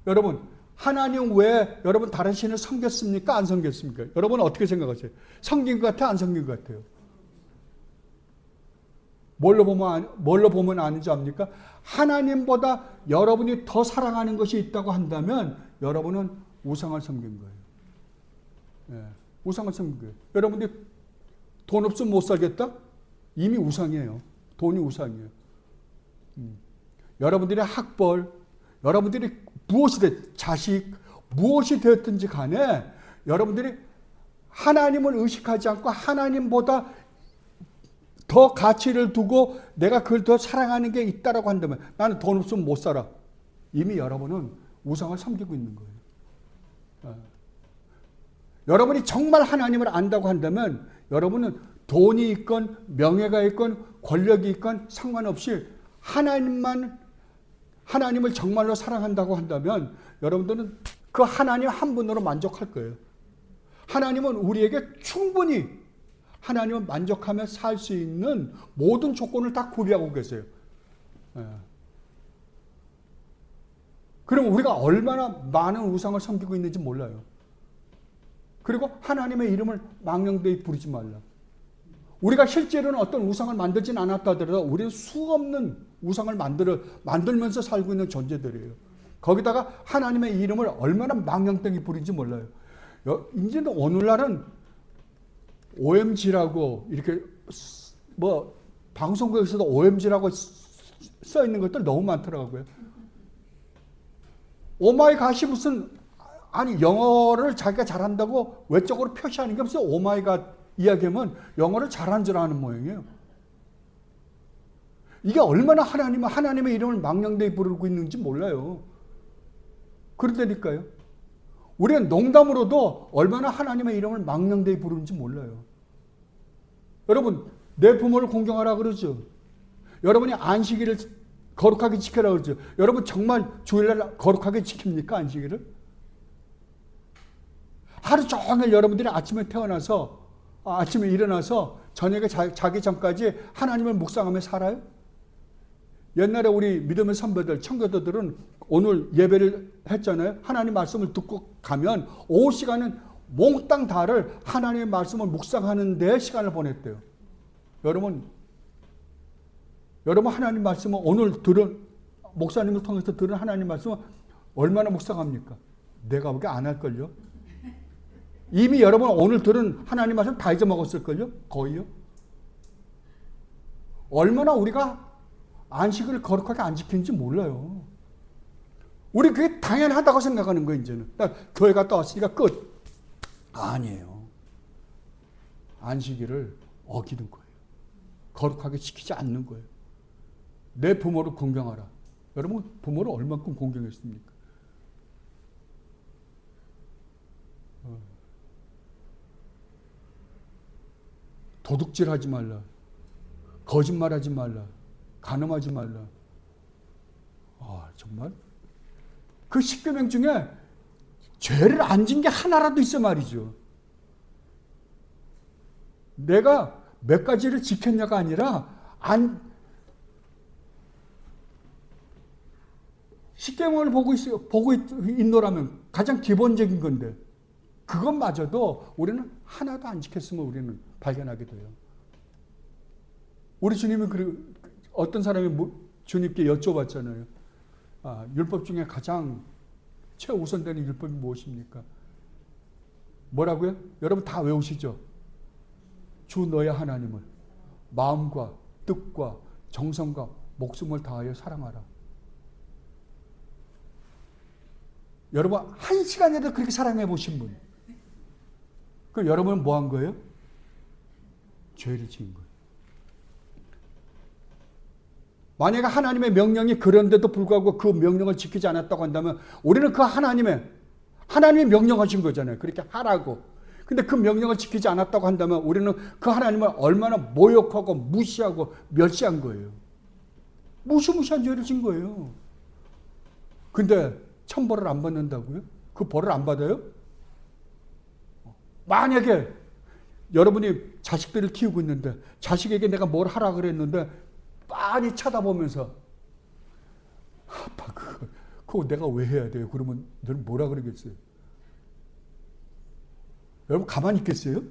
여러분, 하나님 외에 여러분 다른 신을 섬겼습니까? 안 섬겼습니까? 여러분은 어떻게 생각하세요? 섬긴 것 같아요? 안 섬긴 것 같아요? 뭘로 보면 아는지 압니까? 하나님보다 여러분이 더 사랑하는 것이 있다고 한다면 여러분은 우상을 섬긴 거예요. 예, 우상을 섬긴 거예요. 여러분들이 돈 없으면 못 살겠다? 이미 우상이에요. 돈이 우상이에요. 여러분들의 학벌, 여러분들이 자식, 무엇이 되었든지 간에 여러분들이 하나님을 의식하지 않고 하나님보다 더 가치를 두고 내가 그걸 더 사랑하는 게 있다라고 한다면 나는 돈 없으면 못 살아. 이미 여러분은 우상을 섬기고 있는 거예요. 여러분이 정말 하나님을 안다고 한다면 여러분은 돈이 있건 명예가 있건 권력이 있건 상관없이 하나님을 정말로 사랑한다고 한다면 여러분들은 그 하나님 한 분으로 만족할 거예요. 하나님은 우리에게 충분히 하나님을 만족하며 살 수 있는 모든 조건을 다 구비하고 계세요. 그럼 우리가 얼마나 많은 우상을 섬기고 있는지 몰라요. 그리고 하나님의 이름을 망령되이 부르지 말라. 우리가 실제로는 어떤 우상을 만들진 않았다 하더라도 우리는 수없는 우상을 만들면서 살고 있는 존재들이에요. 거기다가 하나님의 이름을 얼마나 망령되이 부르는지 몰라요. 이제는 오늘날은 OMG라고 이렇게 방송국에서도 OMG라고 써 있는 것들 너무 많더라고요. 오마이갓이 무슨 아니 영어를 자기가 잘한다고 외적으로 표시하는 게 없어요. 오마이갓 이야기하면 영어를 잘한 줄 아는 모양이에요. 이게 얼마나 하나님의 이름을 망령되이 부르고 있는지 몰라요. 그러다니까요. 우리는 농담으로도 얼마나 하나님의 이름을 망령되이 부르는지 몰라요. 여러분, 내 부모를 공경하라 그러죠. 여러분이 안식일을 거룩하게 지켜라 그러죠. 여러분 정말 주일날 거룩하게 지킵니까? 안식일을? 하루 종일 여러분들이 아침에 일어나서 저녁에 자기 전까지 하나님을 묵상하며 살아요? 옛날에 우리 믿음의 선배들, 청교도들은 오늘 예배를 했잖아요. 하나님 말씀을 듣고 가면 오후 시간은 몽땅 다를 하나님의 말씀을 묵상하는 데 시간을 보냈대요. 여러분 하나님 말씀을 오늘 들은 목사님을 통해서 들은 하나님 말씀을 얼마나 묵상합니까? 내가 보기에 안 할걸요. 이미 여러분 오늘 들은 하나님 말씀 다 잊어먹었을걸요? 거의요. 얼마나 우리가 안식을 거룩하게 안 지키는지 몰라요. 우리 그게 당연하다고 생각하는 거예요. 이제는 교회 갔다 왔으니까 끝. 아니에요. 안식일을 어기는 거예요. 거룩하게 지키지 않는 거예요. 내 부모를 공경하라. 여러분 부모를 얼마큼 공경했습니까? 도둑질하지 말라. 거짓말하지 말라. 간음하지 말라. 정말 그 10계명 중에 죄를 안 진 게 하나라도 있어 말이죠. 내가 몇 가지를 지켰냐가 아니라 10계명을 보고 있노라면 가장 기본적인 건데 그것마저도 우리는 하나도 안 지켰음을 우리는 발견하게 돼요. 우리 주님은 어떤 사람이 주님께 여쭤봤잖아요. 율법 중에 가장 최우선되는 율법이 무엇입니까? 뭐라고요? 여러분 다 외우시죠? 주 너의 하나님을 마음과 뜻과 정성과 목숨을 다하여 사랑하라. 여러분 한 시간이라도 그렇게 사랑해 보신 분, 그럼 여러분은 뭐 한 거예요? 죄를 지은 거예요. 만약에 하나님의 명령이 그런데도 불구하고 그 명령을 지키지 않았다고 한다면 우리는 그 하나님이 명령하신 거잖아요. 그렇게 하라고. 근데 그 명령을 지키지 않았다고 한다면 우리는 그 하나님을 얼마나 모욕하고 무시하고 멸시한 거예요. 무시무시한 죄를 진 거예요. 근데 천벌을 안 받는다고요? 그 벌을 안 받아요? 만약에 여러분이 자식들을 키우고 있는데 자식에게 내가 뭘 하라 그랬는데 빤히 쳐다보면서 아빠 그거 내가 왜 해야 돼요? 그러면 너는 뭐라 그러겠어요? 여러분 가만히 있겠어요?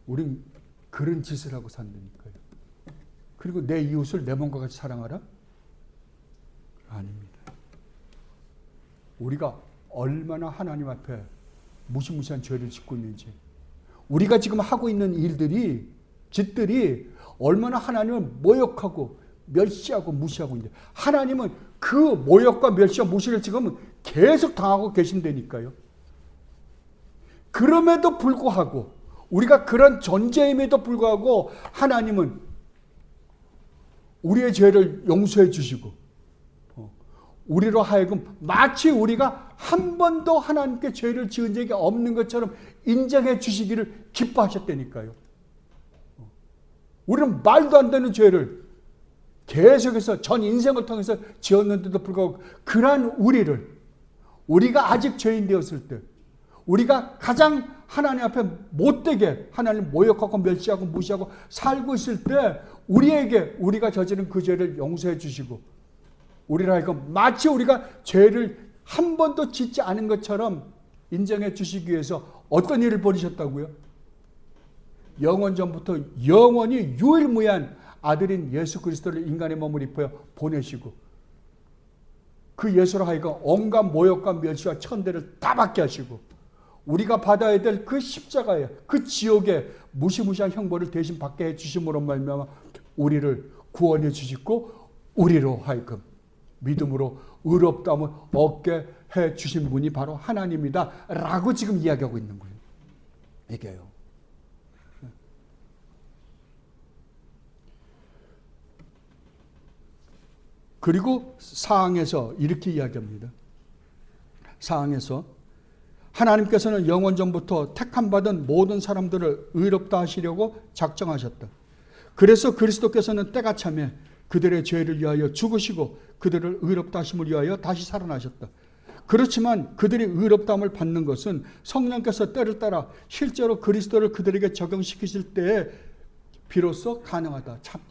우린 그런 짓을 하고 산다니까요. 그리고 내 이웃을 내 몸과 같이 사랑하라? 아닙니다. 우리가 얼마나 하나님 앞에 무시무시한 죄를 짓고 있는지, 우리가 지금 하고 있는 짓들이 얼마나 하나님을 모욕하고 멸시하고 무시하고 있는데, 하나님은 그 모욕과 멸시와 무시를 지금 계속 당하고 계신다니까요. 그럼에도 불구하고, 우리가 그런 존재임에도 불구하고 하나님은 우리의 죄를 용서해 주시고 우리로 하여금 마치 우리가 한 번도 하나님께 죄를 지은 적이 없는 것처럼 인정해 주시기를 기뻐하셨다니까요. 우리는 말도 안 되는 죄를 계속해서 전 인생을 통해서 지었는데도 불구하고 그러한 우리가 아직 죄인 되었을 때, 우리가 가장 하나님 앞에 못되게 하나님을 모욕하고 멸시하고 무시하고 살고 있을 때 우리가 저지른 그 죄를 용서해 주시고 우리를 하여금 마치 우리가 죄를 한 번도 짓지 않은 것처럼 인정해 주시기 위해서 어떤 일을 벌이셨다고요? 영원전부터 영원히 유일무이한 아들인 예수 그리스도를 인간의 몸을 입혀 보내시고 그 예수로 하여금 온갖 모욕과 멸시와 천대를 다 받게 하시고 우리가 받아야 될 그 십자가에, 그 지옥에 무시무시한 형벌을 대신 받게 해주심으로 말미암아 우리를 구원해 주시고 우리로 하여금 믿음으로 의롭다함을 얻게 해 주신 분이 바로 하나님이다 라고 지금 이야기하고 있는 거예요. 이게요. 그리고 사항에서 이렇게 이야기합니다. 사항에서 하나님께서는 영원 전부터 택함받은 모든 사람들을 의롭다 하시려고 작정하셨다. 그래서 그리스도께서는 때가 차매 그들의 죄를 위하여 죽으시고 그들을 의롭다 하심을 위하여 다시 살아나셨다. 그렇지만 그들이 의롭다함을 받는 것은 성령께서 때를 따라 실제로 그리스도를 그들에게 적용시키실 때에 비로소 가능하다. 참,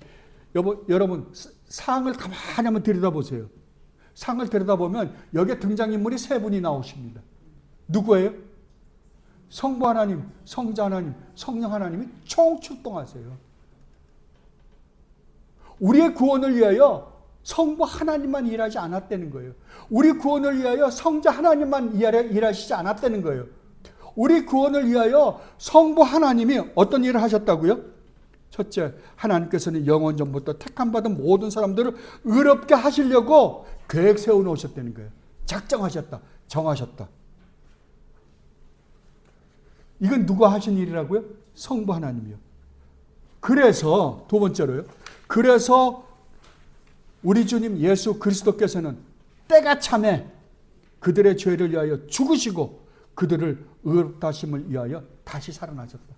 여러분 상을 가만히 한번 들여다보세요. 상을 들여다보면 여기에 등장인물이 세 분이 나오십니다. 누구예요? 성부 하나님, 성자 하나님, 성령 하나님이 총출동하세요. 우리의 구원을 위하여 성부 하나님만 일하지 않았다는 거예요. 우리 구원을 위하여 성자 하나님만 일하시지 않았다는 거예요. 우리 구원을 위하여 성부 하나님이 어떤 일을 하셨다고요? 첫째, 하나님께서는 영원 전부터 택함받은 모든 사람들을 의롭게 하시려고 계획 세워놓으셨다는 거예요. 작정하셨다. 정하셨다. 이건 누가 하신 일이라고요? 성부 하나님이요. 그래서 두 번째로요. 그래서 우리 주님 예수 그리스도께서는 때가 차매 그들의 죄를 위하여 죽으시고 그들을 의롭다 하심을 위하여 다시 살아나셨다.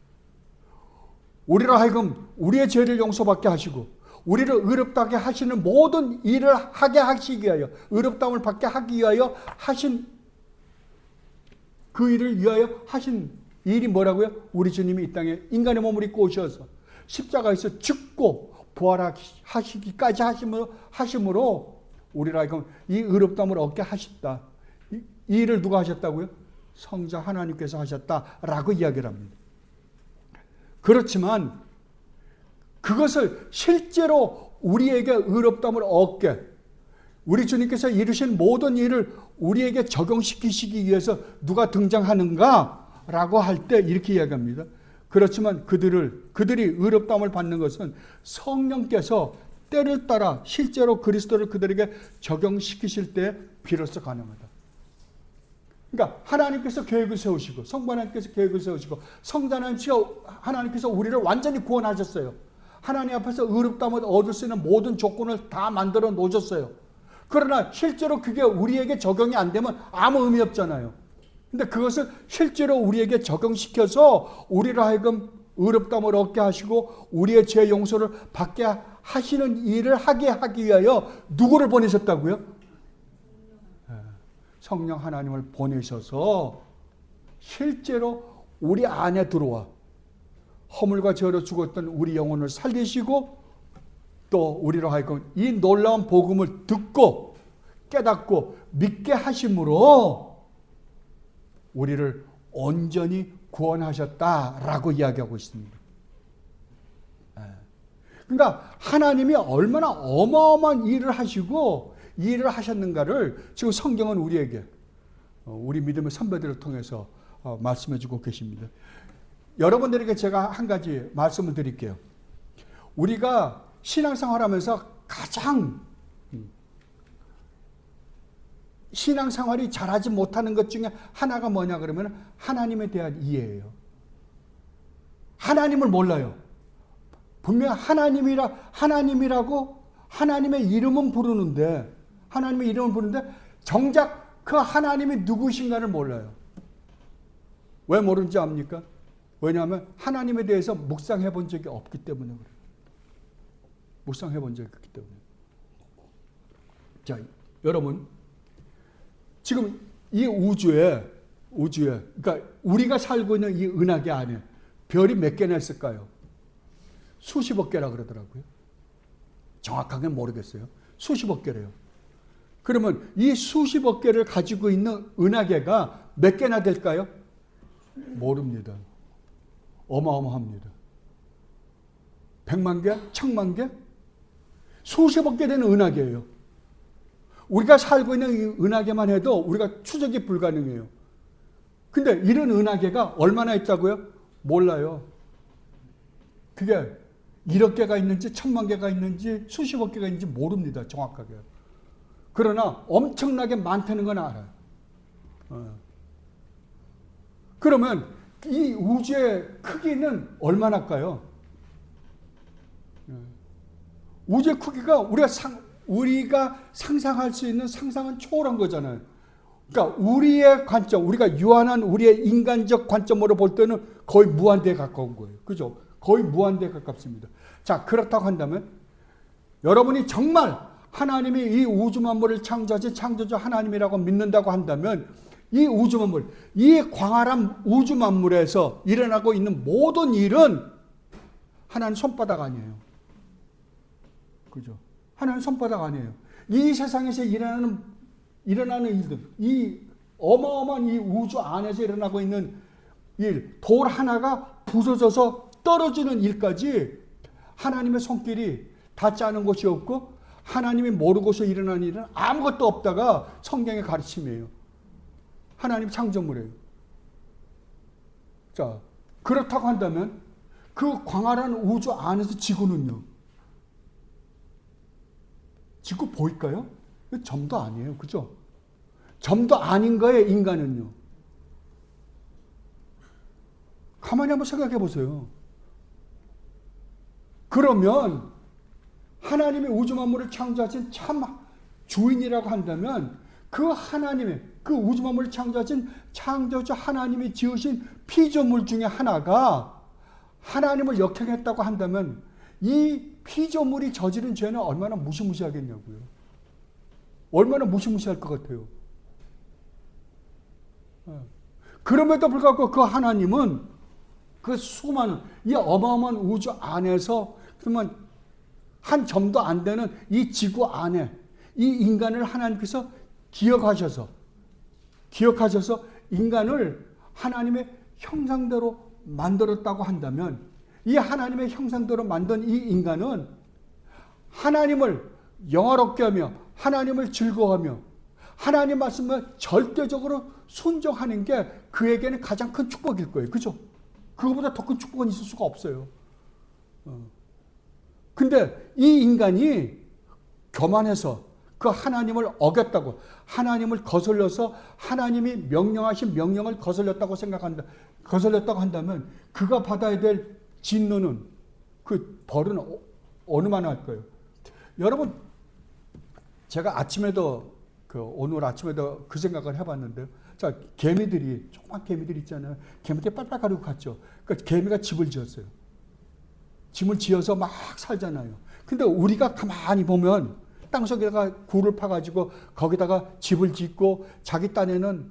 우리로 하여금 우리의 죄를 용서받게 하시고 우리를 의롭다게 하시는 모든 일을 하게 하시기 위하여 의롭다함을 받게 하기 위하여 하신 그 일을 위하여 하신 일이 뭐라고요? 우리 주님이 이 땅에 인간의 몸을 입고 오셔서 십자가에서 죽고 부활하시기까지 하심으로 우리로 하여금 이 의롭다함을 얻게 하셨다. 이 일을 누가 하셨다고요? 성자 하나님께서 하셨다라고 이야기를 합니다. 그렇지만 그것을 실제로 우리에게 의롭다함을 얻게 우리 주님께서 이루신 모든 일을 우리에게 적용시키시기 위해서 누가 등장하는가라고 할 때 이렇게 이야기합니다. 그렇지만 그들이 의롭다함을 받는 것은 성령께서 때를 따라 실제로 그리스도를 그들에게 적용시키실 때 비로소 가능하다. 그러니까 하나님께서 계획을 세우시고 성부 하나님께서 계획을 세우시고 성자 하나님께서 우리를 완전히 구원하셨어요. 하나님 앞에서 의롭다함을 얻을 수 있는 모든 조건을 다 만들어 놓으셨어요. 그러나 실제로 그게 우리에게 적용이 안 되면 아무 의미 없잖아요. 근데 그것을 실제로 우리에게 적용시켜서 우리를 하여금 의롭다함을 얻게 하시고 우리의 죄 용서를 받게 하시는 일을 하게 하기 위하여 누구를 보내셨다고요? 성령 하나님을 보내셔서 실제로 우리 안에 들어와 허물과 죄로 죽었던 우리 영혼을 살리시고 또 우리로 하여금 이 놀라운 복음을 듣고 깨닫고 믿게 하심으로 우리를 온전히 구원하셨다라고 이야기하고 있습니다. 그러니까 하나님이 얼마나 어마어마한 일을 하시고 일을 하셨는가를 지금 성경은 우리에게 우리 믿음의 선배들을 통해서 말씀해 주고 계십니다. 여러분들에게 제가 한 가지 말씀을 드릴게요. 우리가 신앙생활하면서 가장 신앙생활이 잘하지 못하는 것 중에 하나가 뭐냐 그러면 하나님에 대한 이해예요. 하나님을 몰라요. 분명 하나님이라고 하나님의 이름은 부르는데 정작 그 하나님이 누구신가를 몰라요. 왜 모르는지 압니까? 왜냐하면 하나님에 대해서 묵상해 본 적이 없기 때문에 그래요. 묵상해 본 적이 없기 때문에. 자, 여러분 지금 이 우주에 그러니까 우리가 살고 있는 이 은하계 안에 별이 몇 개나 있을까요? 수십억 개라 그러더라고요. 정확하게 모르겠어요. 수십억 개래요. 그러면 이 수십억 개를 가지고 있는 은하계가 몇 개나 될까요? 모릅니다. 어마어마합니다. 100만 개? 1000만 개? 수십억 개 되는 은하계예요. 우리가 살고 있는 이 은하계만 해도 우리가 추적이 불가능해요. 근데 이런 은하계가 얼마나 있다고요? 몰라요. 그게 1억 개가 있는지 1000만 개가 있는지 수십억 개가 있는지 모릅니다. 정확하게. 그러나 엄청나게 많다는 건 알아요. 그러면 이 우주의 크기는 얼마나일까요? 우주의 크기가 우리가 상상할 수 있는 상상은 초월한 거잖아요. 그러니까 우리의 관점, 우리가 유한한 우리의 인간적 관점으로 볼 때는 거의 무한대에 가까운 거예요. 그죠? 거의 무한대에 가깝습니다. 자, 그렇다고 한다면 여러분이 정말 하나님이 이 우주 만물을 창조하신 창조주 하나님이라고 믿는다고 한다면 이 우주 만물, 이 광활한 우주 만물에서 일어나고 있는 모든 일은 하나님 손바닥 아니에요. 그죠? 하나님 손바닥 아니에요. 이 세상에서 일어나는 일들, 이 어마어마한 이 우주 안에서 일어나고 있는 일, 돌 하나가 부서져서 떨어지는 일까지 하나님의 손길이 닿지 않은 곳이 없고 하나님이 모르고서 일어나는 일은 아무것도 없다가 성경의 가르침이에요. 하나님 창조물이에요. 자, 그렇다고 한다면 그 광활한 우주 안에서 지구는요. 지구 보일까요? 점도 아니에요. 그죠? 점도 아닌 거예요, 인간은요. 가만히 한번 생각해 보세요. 그러면 하나님이 우주 만물을 창조하신 참 주인이라고 한다면 그 하나님의 그 우주 만물을 창조하신 창조주 하나님이 지으신 피조물 중에 하나가 하나님을 역행했다고 한다면 이 피조물이 저지른 죄는 얼마나 무시무시하겠냐고요. 얼마나 무시무시할 것 같아요. 그럼에도 불구하고 그 하나님은 그 수많은 이 어마어마한 우주 안에서 그러면 한 점도 안 되는 이 지구 안에 이 인간을 하나님께서 기억하셔서 인간을 하나님의 형상대로 만들었다고 한다면 이 하나님의 형상대로 만든 이 인간은 하나님을 영화롭게 하며 하나님을 즐거워하며 하나님 말씀을 절대적으로 순종하는 게 그에게는 가장 큰 축복일 거예요. 그죠? 그거보다 더 큰 축복은 있을 수가 없어요. 근데 이 인간이 교만해서 그 하나님을 어겼다고, 하나님을 거슬려서 하나님이 명령하신 명령을 거슬렸다고 한다면 그가 받아야 될 진노는, 그 벌은 어느마나 할까요? 여러분, 제가 아침에도 오늘 아침에도 그 생각을 해봤는데요. 자, 개미들이, 조그만 개미들 있잖아요. 개미들이 빨빨 가리고 갔죠. 그러니까 개미가 집을 지었어요. 집을 지어서 막 살잖아요. 근데 우리가 가만히 보면 땅속에다가 굴을 파가지고 거기다가 집을 짓고 자기 딴에는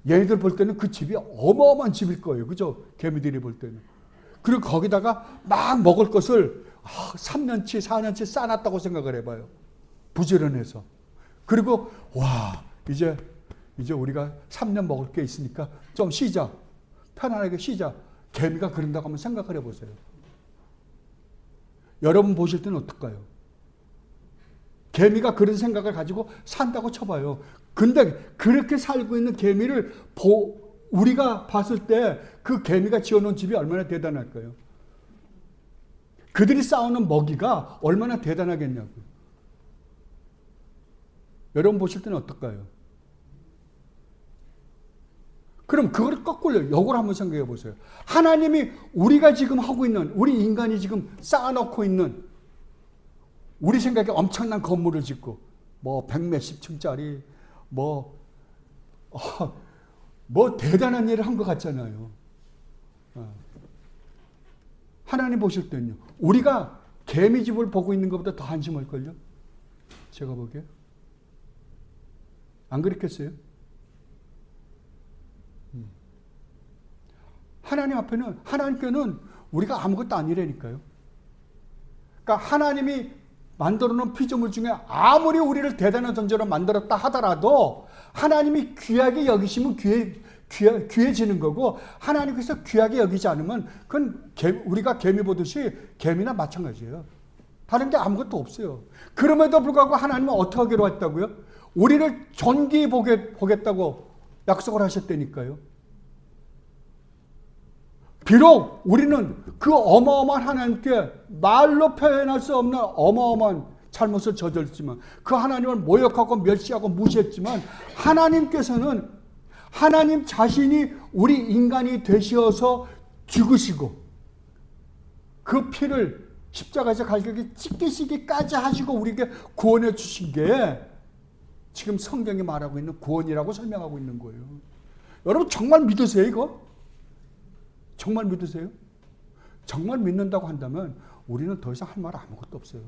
얘네들 볼 때는 그 집이 어마어마한 집일 거예요. 그죠? 개미들이 볼 때는. 그리고 거기다가 막 먹을 것을 3년치, 4년치 쌓아놨다고 생각을 해봐요. 부지런해서. 그리고 와, 이제 우리가 3년 먹을 게 있으니까 좀 쉬자. 편안하게 쉬자. 개미가 그런다고 한번 생각을 해보세요. 여러분 보실 때는 어떨까요? 개미가 그런 생각을 가지고 산다고 쳐봐요. 근데 그렇게 살고 있는 개미를 우리가 봤을 때 그 개미가 지어놓은 집이 얼마나 대단할까요? 그들이 쌓아놓은 먹이가 얼마나 대단하겠냐고요. 여러분 보실 때는 어떨까요? 그럼 그걸 거꾸로 역으로 한번 생각해 보세요. 하나님이 우리가 지금 하고 있는, 우리 인간이 지금 쌓아놓고 있는 우리 생각에 엄청난 건물을 짓고 뭐 100몇십 층짜리 뭐 대단한 일을 한 것 같잖아요. 하나님 보실 때는요. 우리가 개미집을 보고 있는 것보다 더 한심할걸요? 제가 보기에. 안 그렇겠어요? 하나님 앞에는, 하나님께는 우리가 아무것도 아니라니까요. 그러니까 하나님이 만들어 놓은 피조물 중에 아무리 우리를 대단한 존재로 만들었다 하더라도 하나님이 귀하게 여기시면 귀해지는 거고, 하나님께서 귀하게 여기지 않으면 그건 우리가 개미 보듯이 개미나 마찬가지예요. 다른 게 아무것도 없어요. 그럼에도 불구하고 하나님은 어떻게 하기로 했다고요? 우리를 존귀히 보겠다고 약속을 하셨다니까요. 비록 우리는 그 어마어마한 하나님께 말로 표현할 수 없는 어마어마한 잘못을 저질렀지만, 그 하나님을 모욕하고 멸시하고 무시했지만, 하나님께서는 하나님 자신이 우리 인간이 되셔서 죽으시고 그 피를 십자가에서 갈기게 찢기시기까지 하시고 우리에게 구원해 주신 게 지금 성경이 말하고 있는 구원이라고 설명하고 있는 거예요. 여러분 정말 믿으세요 이거? 정말 믿으세요? 정말 믿는다고 한다면 우리는 더 이상 할 말 아무것도 없어요.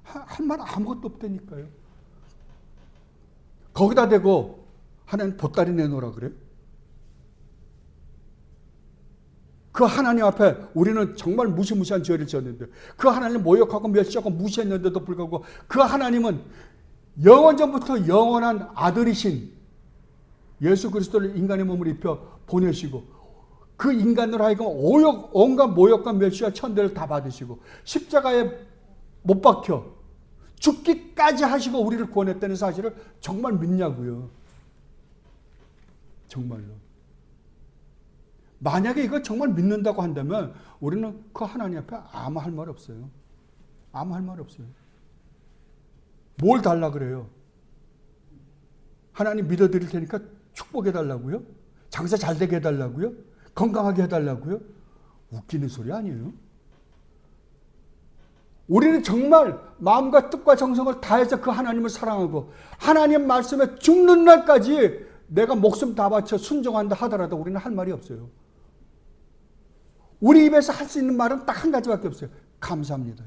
할 말 아무것도 없다니까요. 거기다 대고 하나님 보따리 내놓으라 그래요? 그 하나님 앞에 우리는 정말 무시무시한 죄를 지었는데, 그 하나님을 모욕하고 멸시하고 무시했는데도 불구하고 그 하나님은 영원전부터 영원한 아들이신 예수 그리스도를 인간의 몸을 입혀 보내시고 그 인간으로 하여금 온갖 모욕과 멸시와 천대를 다 받으시고 십자가에 못 박혀 죽기까지 하시고 우리를 구원했다는 사실을 정말 믿냐고요. 정말로. 만약에 이걸 정말 믿는다고 한다면 우리는 그 하나님 앞에 아무 할 말 없어요. 아무 할 말 없어요. 뭘 달라 그래요? 하나님 믿어드릴 테니까 축복해달라고요? 장사 잘 되게 해달라고요? 건강하게 해달라고요? 웃기는 소리 아니에요? 우리는 정말 마음과 뜻과 정성을 다해서 그 하나님을 사랑하고 하나님 말씀에 죽는 날까지 내가 목숨 다 바쳐 순종한다 하더라도 우리는 할 말이 없어요. 우리 입에서 할 수 있는 말은 딱 한 가지밖에 없어요. 감사합니다.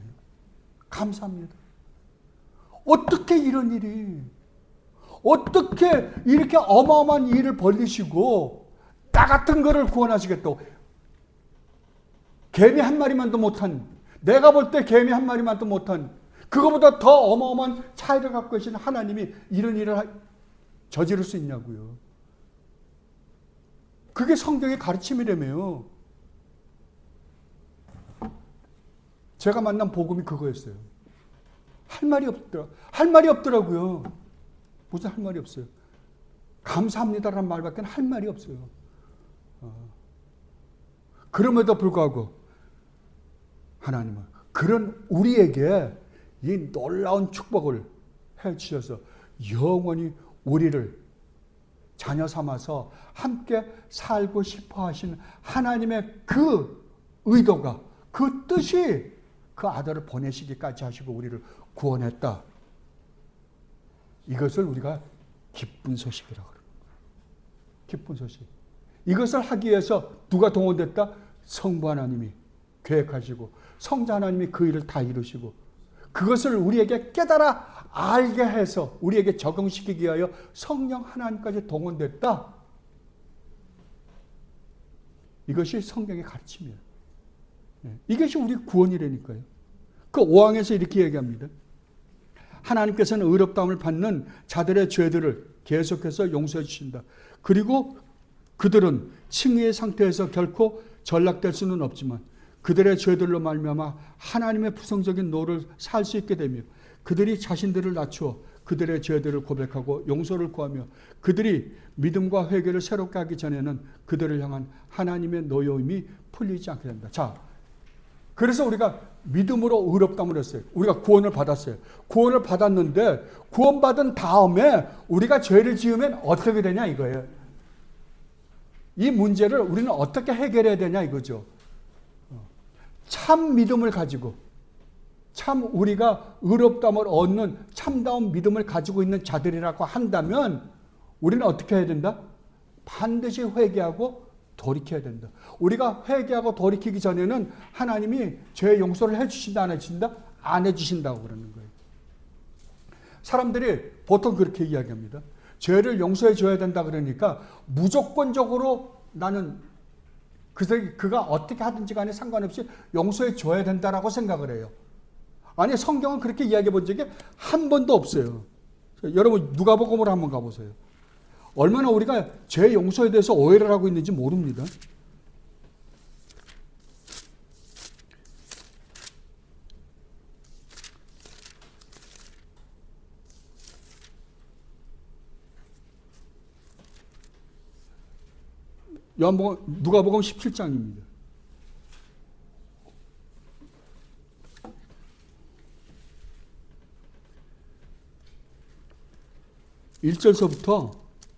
감사합니다. 어떻게 이런 일이, 어떻게 이렇게 어마어마한 일을 벌리시고 나 같은 거를 구원하시겠다고. 개미 한 마리만도 못한, 내가 볼 때 개미 한 마리만도 못한, 그거보다 더 어마어마한 차이를 갖고 계신 하나님이 이런 일을 저지를 수 있냐고요. 그게 성경의 가르침이라며요. 제가 만난 복음이 그거였어요. 할 말이 없더라고요. 무슨 할 말이 없어요. 감사합니다라는 말밖에 할 말이 없어요. 그럼에도 불구하고 하나님은 그런 우리에게 이 놀라운 축복을 해 주셔서 영원히 우리를 자녀 삼아서 함께 살고 싶어 하신 하나님의 그 의도가, 그 뜻이 그 아들을 보내시기까지 하시고 우리를 구원했다. 이것을 우리가 기쁜 소식이라고 합니다. 기쁜 소식. 이것을 하기 위해서 누가 동원됐다? 성부 하나님이 계획하시고 성자 하나님이 그 일을 다 이루시고 그것을 우리에게 깨달아 알게 해서 우리에게 적용시키기 위하여 성령 하나님까지 동원됐다. 이것이 성경의 가르침이에요. 이것이 우리 구원이라니까요. 그 5항에서 이렇게 얘기합니다. 하나님께서는 의롭다함을 받는 자들의 죄들을 계속해서 용서해 주신다. 그리고 그들은 칭의의 상태에서 결코 전락될 수는 없지만 그들의 죄들로 말미암아 하나님의 부성적인 노를 살 수 있게 되며 그들이 자신들을 낮추어 그들의 죄들을 고백하고 용서를 구하며 그들이 믿음과 회개를 새롭게 하기 전에는 그들을 향한 하나님의 노여움이 풀리지 않게 된다. 자, 그래서 우리가 믿음으로 의롭다함을 했어요. 우리가 구원을 받았어요. 구원을 받았는데 구원받은 다음에 우리가 죄를 지으면 어떻게 되냐 이거예요. 이 문제를 우리는 어떻게 해결해야 되냐 이거죠. 참 믿음을 가지고 참 우리가 의롭다함을 얻는 참다운 믿음을 가지고 있는 자들이라고 한다면 우리는 어떻게 해야 된다? 반드시 회개하고 돌이켜야 된다. 우리가 회개하고 돌이키기 전에는 하나님이 죄 용서를 해주신다 안 해주신다? 안 해주신다고 그러는 거예요. 사람들이 보통 그렇게 이야기합니다. 죄를 용서해 줘야 된다 그러니까 무조건적으로 나는 그가 어떻게 하든지 간에 상관없이 용서해 줘야 된다라고 생각을 해요. 아니 성경은 그렇게 이야기해 본 적이 한 번도 없어요. 여러분 누가복음으로 한번 가보세요. 얼마나 우리가 죄 용서에 대해서 오해를 하고 있는지 모릅니다. 누가복음 17장입니다. 1절서부터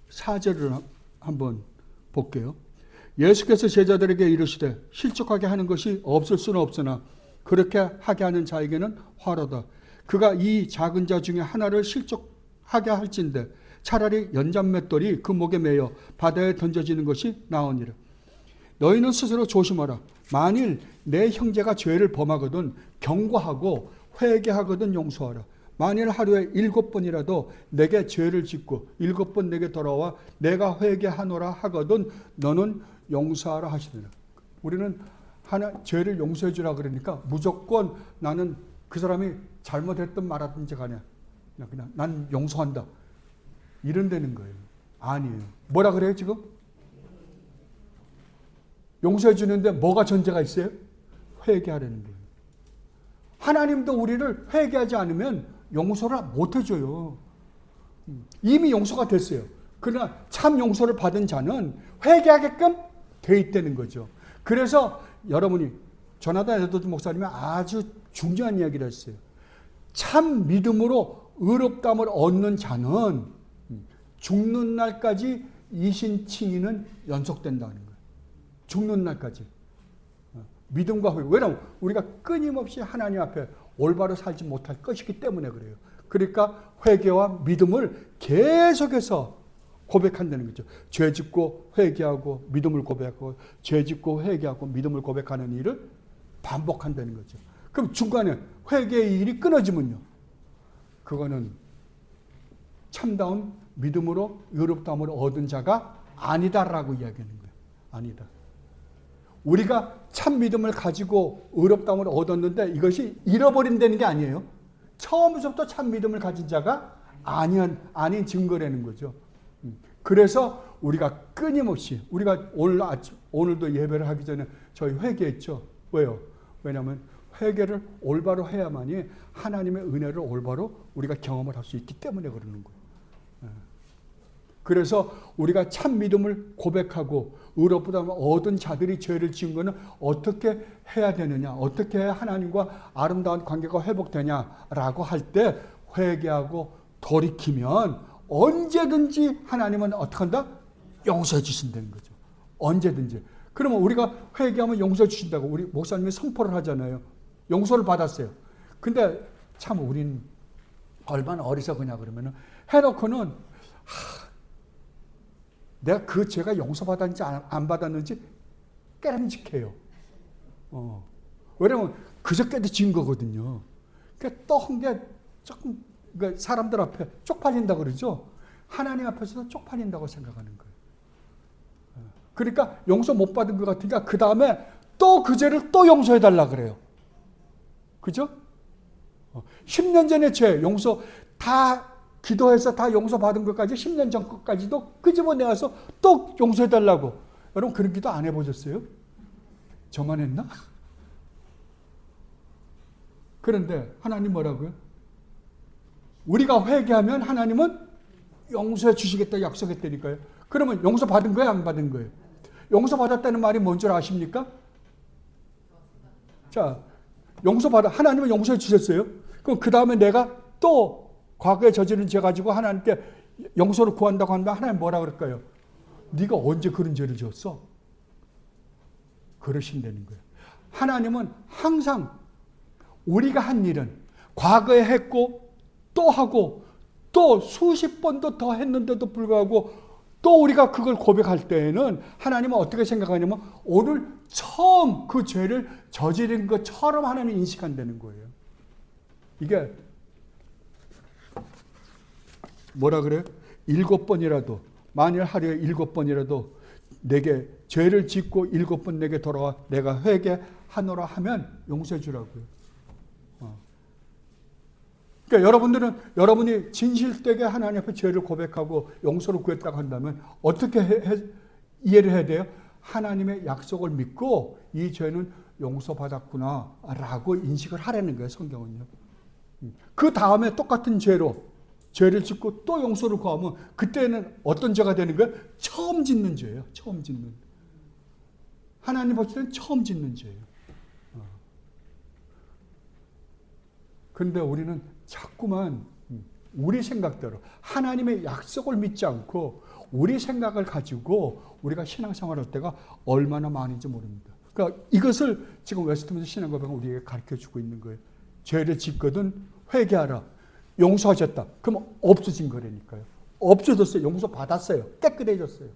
4절을 한번 볼게요. 예수께서 제자들에게 이르시되 실족하게 하는 것이 없을 수는 없으나 그렇게 하게 하는 자에게는 화로다. 그가 이 작은 자 중에 하나를 실족하게 할진대 차라리 연장맷돌이 그 목에 매여 바다에 던져지는 것이 나으니라. 너희는 스스로 조심하라. 만일 내 형제가 죄를 범하거든 경고하고 회개하거든 용서하라. 만일 하루에 7번이라도 내게 죄를 짓고 7번 내게 돌아와 내가 회개하노라 하거든 너는 용서하라 하시느라. 우리는 하나 죄를 용서해 주라 그러니까 무조건 나는 그 사람이 잘못했든 말하든지 간에 그냥 난 용서한다 이런다는 거예요. 아니에요. 뭐라 그래요 지금? 용서해 주는데 뭐가 전제가 있어요? 회개하라는 거예요. 하나님도 우리를 회개하지 않으면 용서를 못 해줘요. 이미 용서가 됐어요. 그러나 참 용서를 받은 자는 회개하게끔 돼 있다는 거죠. 그래서 여러분이 조나단 에드워드 목사님이 아주 중요한 이야기를 했어요. 참 믿음으로 의롭다함을 얻는 자는 죽는 날까지 이신칭의는 연속된다는 거예요. 죽는 날까지. 믿음과 회개. 왜냐하면 우리가 끊임없이 하나님 앞에 올바로 살지 못할 것이기 때문에 그래요. 그러니까 회개와 믿음을 계속해서 고백한다는 거죠. 죄 짓고 회개하고 믿음을 고백하고 죄 짓고 회개하고 믿음을 고백하는 일을 반복한다는 거죠. 그럼 중간에 회개의 일이 끊어지면요. 그거는 참다운 믿음으로 의롭다함을 얻은 자가 아니다라고 이야기하는 거예요. 아니다. 우리가 참 믿음을 가지고 의롭다함을 얻었는데 이것이 잃어버린다는 게 아니에요. 처음부터 참 믿음을 가진 자가 아닌 증거라는 거죠. 그래서 우리가 끊임없이 우리가 오늘도 예배를 하기 전에 저희 회개했죠. 왜요? 왜냐하면 회개를 올바로 해야만이 하나님의 은혜를 올바로 우리가 경험을 할 수 있기 때문에 그러는 거예요. 그래서 우리가 참 믿음을 고백하고 의롭다함을 얻은 자들이 죄를 지은 것은 어떻게 해야 되느냐, 어떻게 해야 하나님과 아름다운 관계가 회복되냐라고 할 때 회개하고 돌이키면 언제든지 하나님은 어떻게 한다? 용서해 주신다는 거죠. 언제든지. 그러면 우리가 회개하면 용서해 주신다고 우리 목사님이 선포를 하잖아요. 용서를 받았어요. 근데 참 우린 얼마나 어리석으냐 그러면은 해놓고는 내가 그 죄가 용서받았는지 안 받았는지 깨름직해요. 왜냐면 그저께도 지은 거거든요. 그러니까 또 한 게 조금 그러니까 사람들 앞에 쪽팔린다 그러죠. 하나님 앞에서도 쪽팔린다고 생각하는 거예요. 그러니까 용서 못 받은 것 같으니까 그 다음에 또 그 죄를 또 용서해달라 그래요. 그죠? 10년 전의 죄 용서 다 기도해서 다 용서받은 것까지 10년 전 것까지도 끄집어내서 또 용서해달라고. 여러분 그런 기도 안 해보셨어요? 저만 했나? 그런데 하나님 뭐라고요? 우리가 회개하면 하나님은 용서해 주시겠다 약속했다니까요. 그러면 용서받은 거예요? 안 받은 거예요? 용서받았다는 말이 뭔 줄 아십니까? 자, 하나님은 용서해 주셨어요. 그럼 그 다음에 내가 또 과거에 저지른 죄 가지고 하나님께 용서를 구한다고 하면 하나님 뭐라 그럴까요? 네가 언제 그런 죄를 지었어? 그러신다는 거예요. 하나님은 항상 우리가 한 일은 과거에 했고 또 하고 또 수십 번도 더 했는데도 불구하고 또 우리가 그걸 고백할 때에는 하나님은 어떻게 생각하냐면 오늘 처음 그 죄를 저지른 것처럼 하나님 인식한다는 거예요. 이게 뭐라 그래요? 7번이라도 만일 하루에 7번이라도 내게 죄를 짓고 7번 내게 돌아와 내가 회개하노라 하면 용서해 주라고요. 그러니까 여러분이 진실되게 하나님 앞에 죄를 고백하고 용서를 구했다고 한다면 어떻게 이해를 해야 돼요? 하나님의 약속을 믿고 이 죄는 용서받았구나 라고 인식을 하라는 거예요. 성경은요. 그 다음에 똑같은 죄를 짓고 또 용서를 구하면 그때는 어떤 죄가 되는 거예요? 처음 짓는 죄예요. 처음 짓는. 하나님 볼 때는 처음 짓는 죄예요. 그런데 우리는 자꾸만 우리 생각대로 하나님의 약속을 믿지 않고 우리 생각을 가지고 우리가 신앙생활할 때가 얼마나 많은지 모릅니다. 그러니까 이것을 지금 웨스트민스터 신앙고백은 우리에게 가르쳐주고 있는 거예요. 죄를 짓거든 회개하라. 용서하셨다. 그럼 없어진 거라니까요. 없어졌어요. 용서 받았어요. 깨끗해졌어요.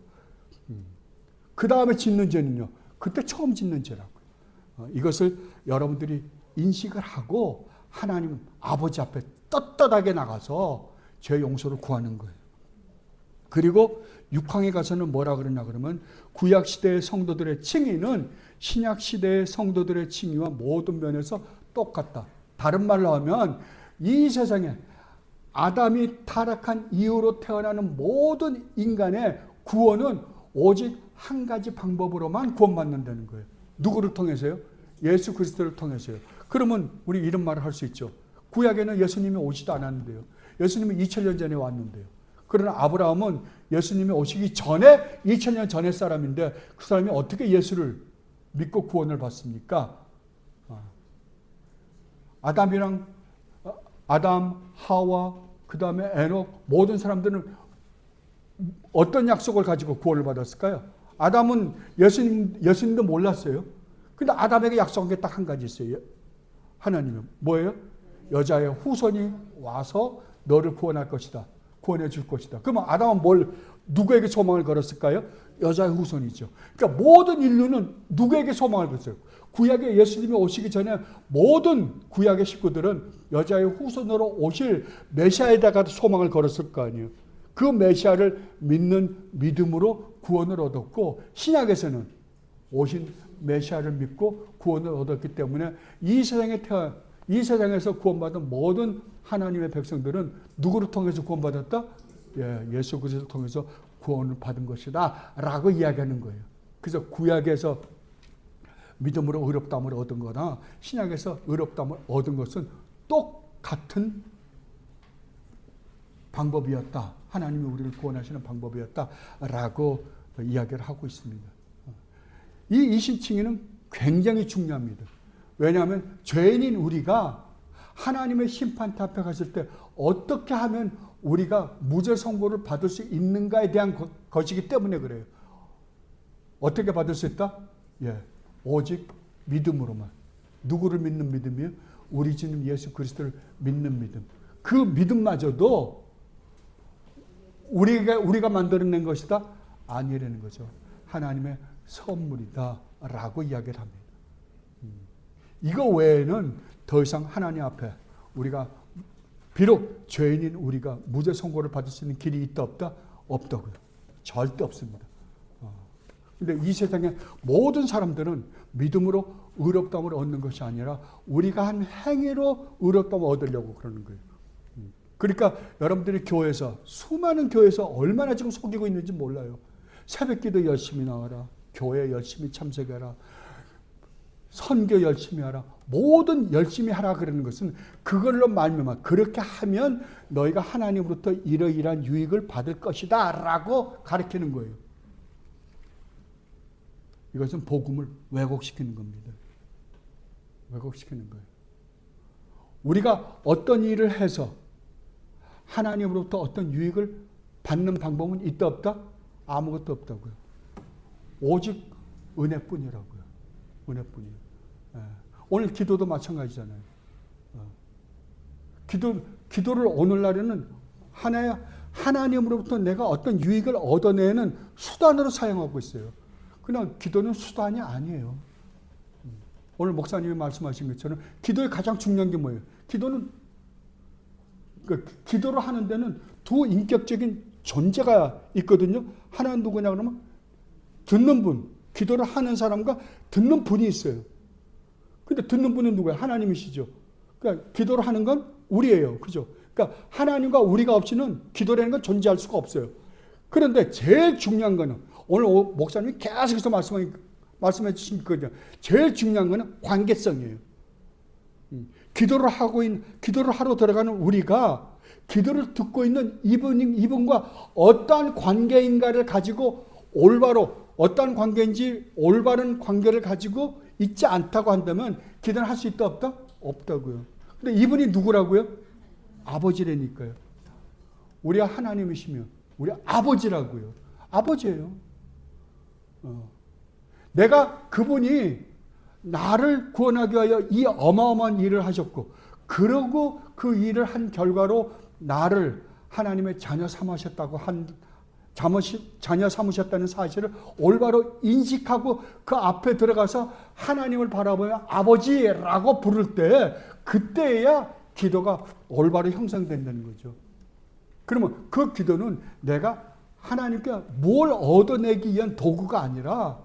그 다음에 짓는 죄는요. 그때 처음 짓는 죄라고요. 이것을 여러분들이 인식을 하고 하나님 아버지 앞에 떳떳하게 나가서 죄 용서를 구하는 거예요. 그리고 6항에 가서는 뭐라 그러냐 그러면 구약시대의 성도들의 칭의는 신약시대의 성도들의 칭의와 모든 면에서 똑같다. 다른 말로 하면 이 세상에 아담이 타락한 이후로 태어나는 모든 인간의 구원은 오직 한 가지 방법으로만 구원받는다는 거예요. 누구를 통해서요? 예수 그리스도를 통해서요. 그러면 우리 이런 말을 할 수 있죠. 구약에는 예수님이 오지도 않았는데요. 예수님이 2000년 전에 왔는데요. 그러나 아브라함은 예수님이 오시기 전에 2000년 전의 사람인데 그 사람이 어떻게 예수를 믿고 구원을 받습니까? 아담, 하와, 그 다음에 에녹 모든 사람들은 어떤 약속을 가지고 구원을 받았을까요? 아담은 예수님도 몰랐어요. 근데 아담에게 약속한 게 딱 한 가지 있어요. 하나님은 뭐예요? 여자의 후손이 와서 너를 구원할 것이다. 구원해 줄 것이다. 그러면 아담은 누구에게 소망을 걸었을까요? 여자의 후손이죠. 그러니까 모든 인류는 누구에게 소망을 걸었어요? 구약에 예수님이 오시기 전에 모든 구약의 식구들은 여자의 후손으로 오실 메시아에다가 소망을 걸었을 거 아니에요. 그 메시아를 믿는 믿음으로 구원을 얻었고 신약에서는 오신 메시아를 믿고 구원을 얻었기 때문에 이 세상에서 구원받은 모든 하나님의 백성들은 누구를 통해서 구원받았다? 예수 그리스도를 통해서 구원을 받은 것이다 라고 이야기하는 거예요. 그래서 구약에서 믿음으로 의롭다함을 얻은 거나 신약에서 의롭다함을 얻은 것은 똑같은 방법이었다. 하나님이 우리를 구원하시는 방법이었다라고 이야기를 하고 있습니다. 이 이신칭의는 굉장히 중요합니다. 왜냐하면 죄인인 우리가 하나님의 심판대 앞에 갔을 때 어떻게 하면 우리가 무죄 선고를 받을 수 있는가에 대한 것이기 때문에 그래요. 어떻게 받을 수 있다? 오직 믿음으로만. 누구를 믿는 믿음이요? 우리 주님 예수 그리스도를 믿는 믿음. 그 믿음마저도 우리가 만들어낸 것이다? 아니라는 거죠. 하나님의 선물이다 라고 이야기를 합니다. 이거 외에는 더 이상 하나님 앞에 우리가 비록 죄인인 우리가 무죄 선고를 받을 수 있는 길이 있다 없다? 없다고요. 절대 없습니다. 그런데 이 세상의 모든 사람들은 믿음으로 의롭다함을 얻는 것이 아니라 우리가 한 행위로 의롭다함을 얻으려고 그러는 거예요. 그러니까 여러분들이 교회에서 수많은 교회에서 얼마나 지금 속이고 있는지 몰라요. 새벽기도 열심히 나와라. 교회 열심히 참석해라. 선교 열심히 하라. 모든 열심히 하라 그러는 것은 그걸로 말미암아 그렇게 하면 너희가 하나님으로부터 이러이러한 유익을 받을 것이다 라고 가르치는 거예요. 이것은 복음을 왜곡시키는 겁니다. 왜곡시키는 거예요. 우리가 어떤 일을 해서 하나님으로부터 어떤 유익을 받는 방법은 있다 없다? 아무것도 없다고요. 오직 은혜뿐이라고요. 은혜뿐이에요. 오늘 기도도 마찬가지잖아요. 기도를 오늘날에는 하나님으로부터 내가 어떤 유익을 얻어내는 수단으로 사용하고 있어요. 그냥 기도는 수단이 아니에요. 오늘 목사님이 말씀하신 것처럼 기도의 가장 중요한 게 뭐예요? 기도를 하는 데는 두 인격적인 존재가 있거든요. 하나는 누구냐 그러면 듣는 분, 기도를 하는 사람과 듣는 분이 있어요. 근데 듣는 분은 누구예요? 하나님이시죠. 그러니까 기도를 하는 건 우리예요. 그죠? 그러니까 하나님과 우리가 없이는 기도라는 건 존재할 수가 없어요. 그런데 제일 중요한 거는 오늘 목사님이 계속해서 말씀해 주신 거죠. 제일 중요한 거는 관계성이에요. 기도를 하러 들어가는 우리가 기도를 듣고 있는 이분과 어떠한 관계인가를 가지고 어떠한 관계인지 올바른 관계를 가지고 있지 않다고 한다면 기도를 할 수 있다 없다? 없다고요. 근데 이분이 누구라고요? 아버지라니까요. 우리 하나님이시며 우리 아버지라고요. 아버지예요. 내가 그분이 나를 구원하기 위하여 이 어마어마한 일을 하셨고, 그러고 그 일을 한 결과로 나를 하나님의 자녀 삼으셨다고 자녀 삼으셨다는 사실을 올바로 인식하고 그 앞에 들어가서 하나님을 바라보며 아버지라고 부를 때, 그때야 기도가 올바로 형성된다는 거죠. 그러면 그 기도는 내가 하나님께 뭘 얻어내기 위한 도구가 아니라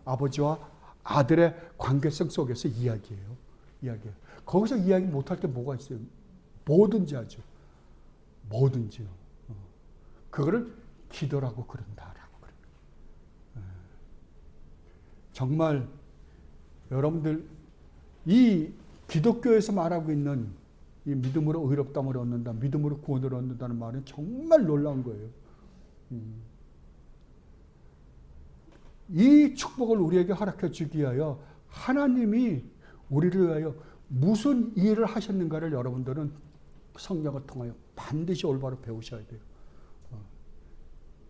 아버지와 아들의 관계성 속에서 이야기해요. 거기서 이야기 못할 게 뭐가 있어요? 뭐든지 하죠. 뭐든지요. 그거를 기도라고 그런다라고 그래요. 정말 여러분들 이 기독교에서 말하고 있는 이 믿음으로 의롭다함을 얻는다, 믿음으로 구원을 얻는다는 말은 정말 놀라운 거예요. 이 축복을 우리에게 허락해 주기 위하여 하나님이 우리를 위하여 무슨 일을 하셨는가를 여러분들은 성경을 통하여 반드시 올바로 배우셔야 돼요.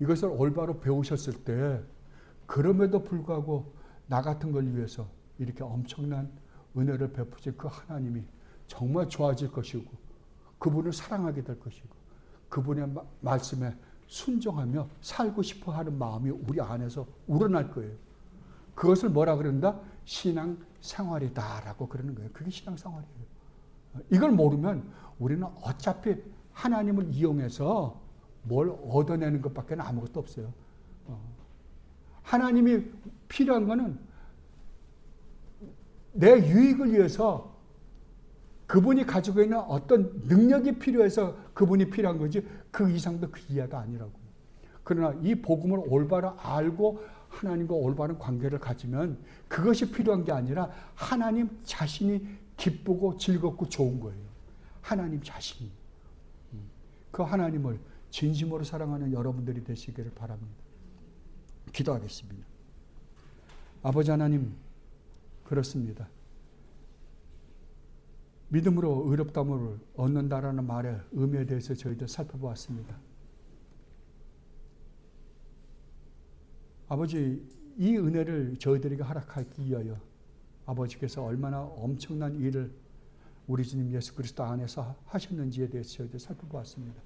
이것을 올바로 배우셨을 때 그럼에도 불구하고 나 같은 걸 위해서 이렇게 엄청난 은혜를 베푸신 그 하나님이 정말 좋아질 것이고, 그분을 사랑하게 될 것이고, 그분의 말씀에 순종하며 살고 싶어 하는 마음이 우리 안에서 우러날 거예요. 그것을 뭐라 그런다? 신앙 생활이다라고 그러는 거예요. 그게 신앙 생활이에요. 이걸 모르면 우리는 어차피 하나님을 이용해서 뭘 얻어내는 것밖에 아무것도 없어요. 하나님이 필요한 거는 내 유익을 위해서 그분이 가지고 있는 어떤 능력이 필요해서 그분이 필요한 거지, 그 이상도 그 이하가 아니라고. 그러나 이 복음을 올바로 알고 하나님과 올바른 관계를 가지면 그것이 필요한 게 아니라 하나님 자신이 기쁘고 즐겁고 좋은 거예요. 하나님 자신이. 그 하나님을 진심으로 사랑하는 여러분들이 되시기를 바랍니다. 기도하겠습니다. 아버지 하나님, 그렇습니다. 믿음으로 의롭다함을 얻는다라는 말의 의미에 대해서 저희들 살펴보았습니다. 아버지, 이 은혜를 저희들에게 허락하기 위하여 아버지께서 얼마나 엄청난 일을 우리 주님 예수 그리스도 안에서 하셨는지에 대해서 저희들 살펴보았습니다.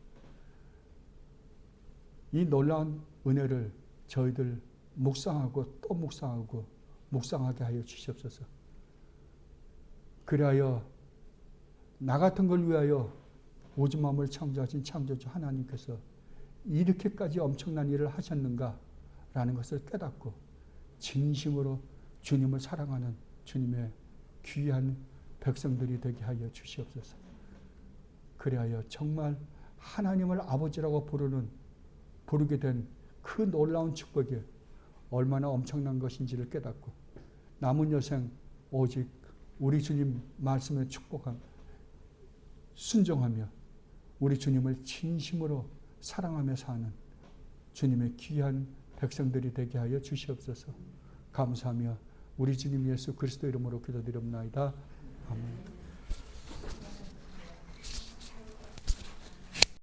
이 놀라운 은혜를 저희들 묵상하고 또 묵상하고 묵상하게 하여 주시옵소서. 그리하여 나 같은 걸 위하여 오직 마음을 창조하신 창조주 하나님께서 이렇게까지 엄청난 일을 하셨는가라는 것을 깨닫고 진심으로 주님을 사랑하는 주님의 귀한 백성들이 되게 하여 주시옵소서. 그리하여 정말 하나님을 아버지라고 부르게 된 그 놀라운 축복이 얼마나 엄청난 것인지를 깨닫고 남은 여생 오직 우리 주님 말씀에 축복함 순종하며 우리 주님을 진심으로 사랑하며 사는 주님의 귀한 백성들이 되게 하여 주시옵소서. 감사하며 우리 주님 예수 그리스도 이름으로 기도드립니다. 아멘.